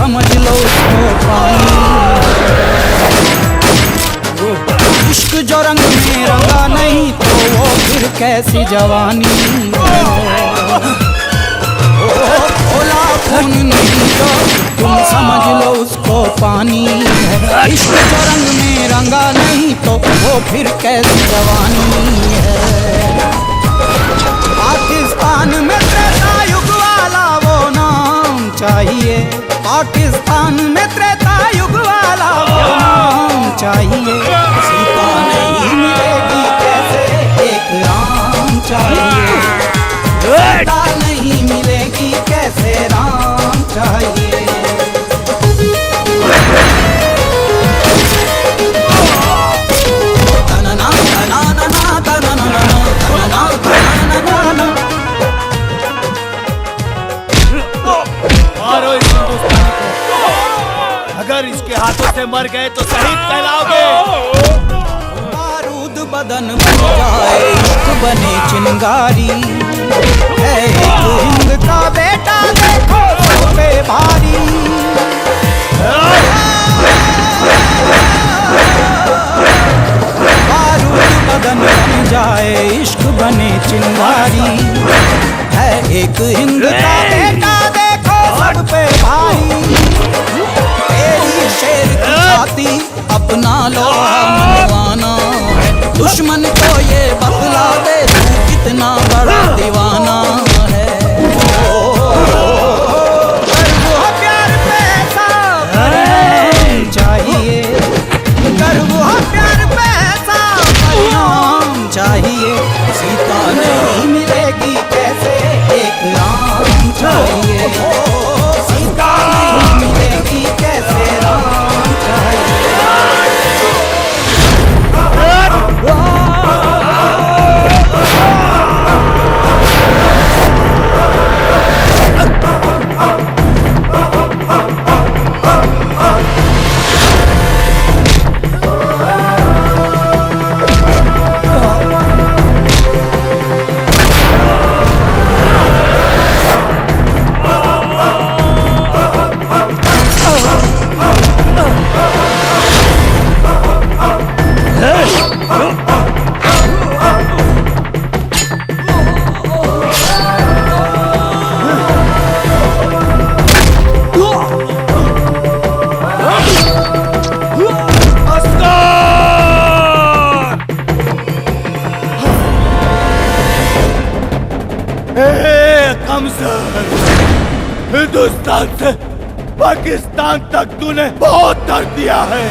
समझ लो उसको पानी। इश्क जो रंग में रंगा नहीं तो वो फिर कैसी जवानी। खोला खून नहीं तो तुम समझ लो उसको पानी। इश्क जो रंग में रंगा नहीं तो वो फिर कैसी जवानी है। पाकिस्तान में त्रेता युग वाला वो नाम चाहिए। पाकिस्तान में त्रेता युग वाला वो नाम चाहिए। सीता नहीं मिलेगी कैसे एक राम चाहिए। सीता नहीं मिलेगी कैसे राम चाहिए। मारो इस हिंदुस्तानी को। अगर इसके हाथों से मर गए तो शहीद कहलाओगे। बारूद बदन बन जाए इश्क बने चिंगारी। है एक हिंद का बेटा देखो सब पे भारी। बारूद बदन बन जाए इश्क बने चिंगारी। है एक हिंद का बेटा देखो सब पे भारी। तेरी शेर की छाती अपना लोहा मनवाना। दुश्मन को ये बतला दे तू कितना बड़ा दीवाना है। वो प्यार पैसा चाहिए। वो प्यार पैसा चाहिए। सीता नहीं मिलेगी कैसे एक राम चाहिए। सीता नहीं मिलेगी कैसे राम चाहिए। हिंदुस्तान से पाकिस्तान तक तूने बहुत दर्द दिया है।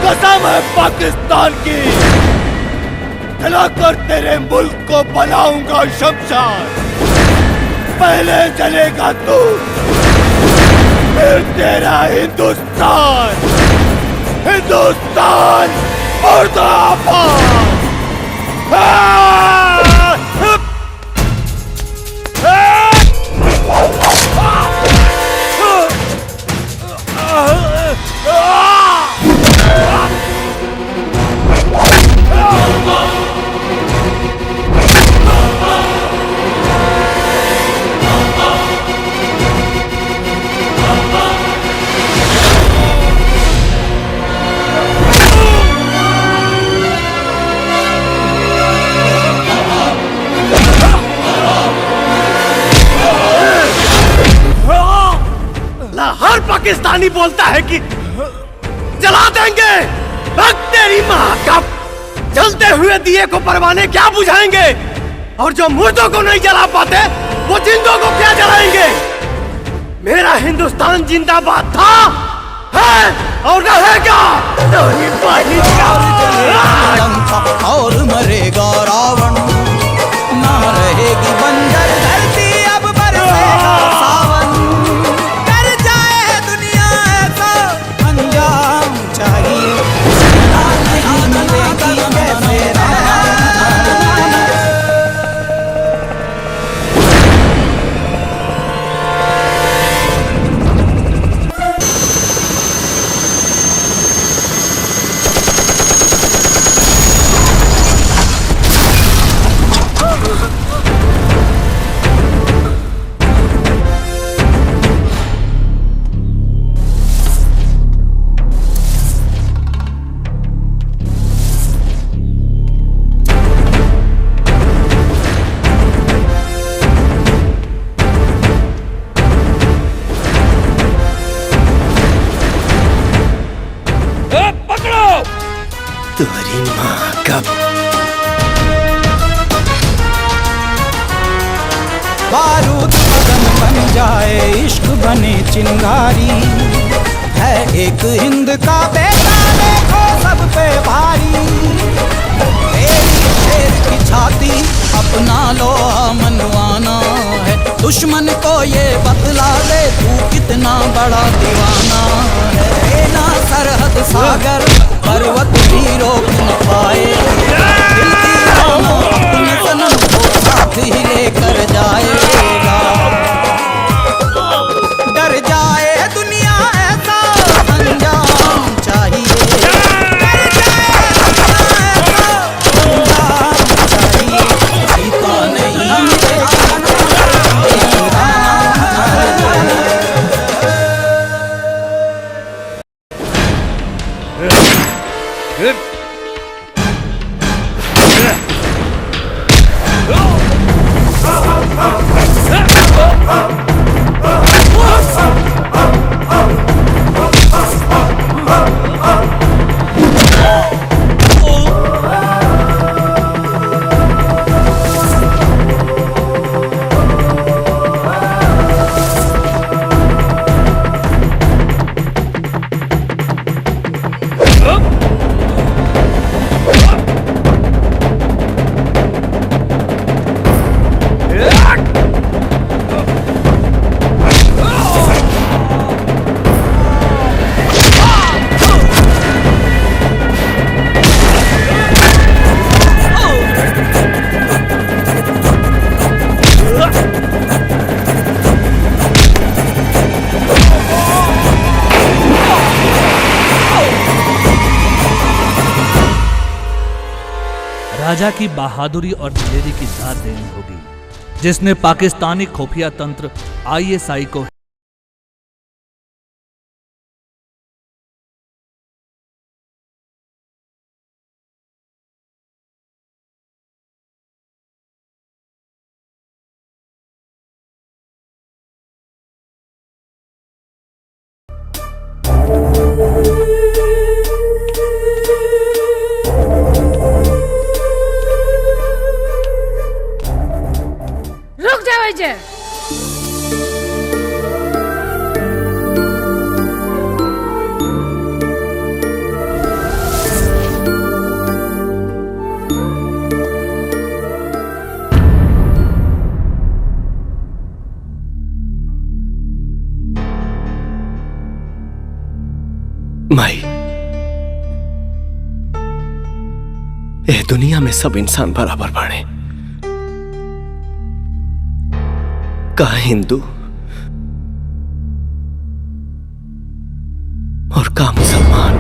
कसम है पाकिस्तान की, जलाकर तेरे मुल्क को बनाऊंगा शमशान। पहले जलेगा तू, फिर तेरा हिंदुस्तान। हिंदुस्तान मुर्दाबाद। हर पाकिस्तानी बोलता है कि जला देंगे। भग तेरी माँ का, जलते हुए दिए को परवाने क्या बुझाएंगे। और जो मुर्दों को नहीं जला पाते वो जिंदों को क्या जलाएंगे। मेरा हिंदुस्तान जिंदाबाद था, है और रहेगा। और मरेगा रावण, ना रहेगी बंजर धरती, अब बरसेगा सावन। कर जाए दुनिया ऐसा अंजाम चाहिए। नहीं मिलेगी कैसे कब? बारूद बदन बन जाए इश्क बने चिंगारी है एक हिंद का बेटा देखो सब पे भारी तेरी शेर की छाती अपना लो मनवाना है दुश्मन को ये बतला दे तू कितना बड़ा दीवाना है ना सरहद सागर पर्वत भी रोक न पाए दिल की राना अपने सनम को साथ ही लेकर जाएगा डर जाए दुनिया ऐसा अंजाम चाहिए डर जाए दुनिया ऐसा अंजाम चाहिए सीता नहीं राजा की बहादुरी और दिलेरी की दाद देनी होगी, जिसने पाकिस्तानी खुफिया तंत्र ISI को रुक जाओ इजे। माई, ये दुनिया में सब इंसान बराबर बाड़े, का हिंदू और का मुसलमान।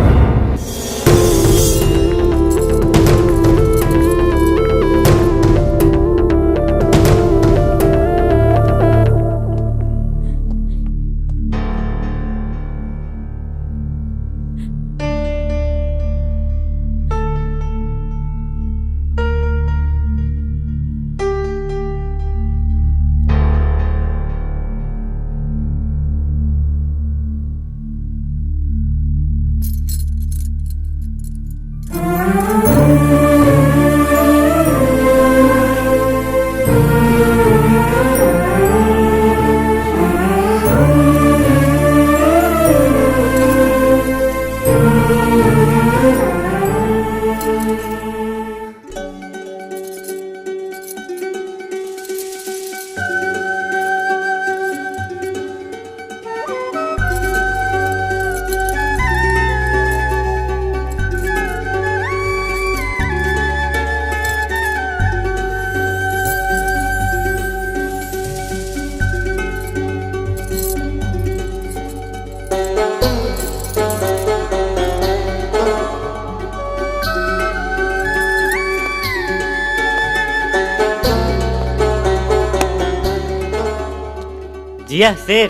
जिया शेर,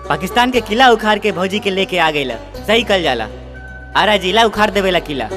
पाकिस्तान के किला उखाड़ के भौजी के लेके आ गईला, सही कल जाला। आरा जिला उखाड़ देवेला किला।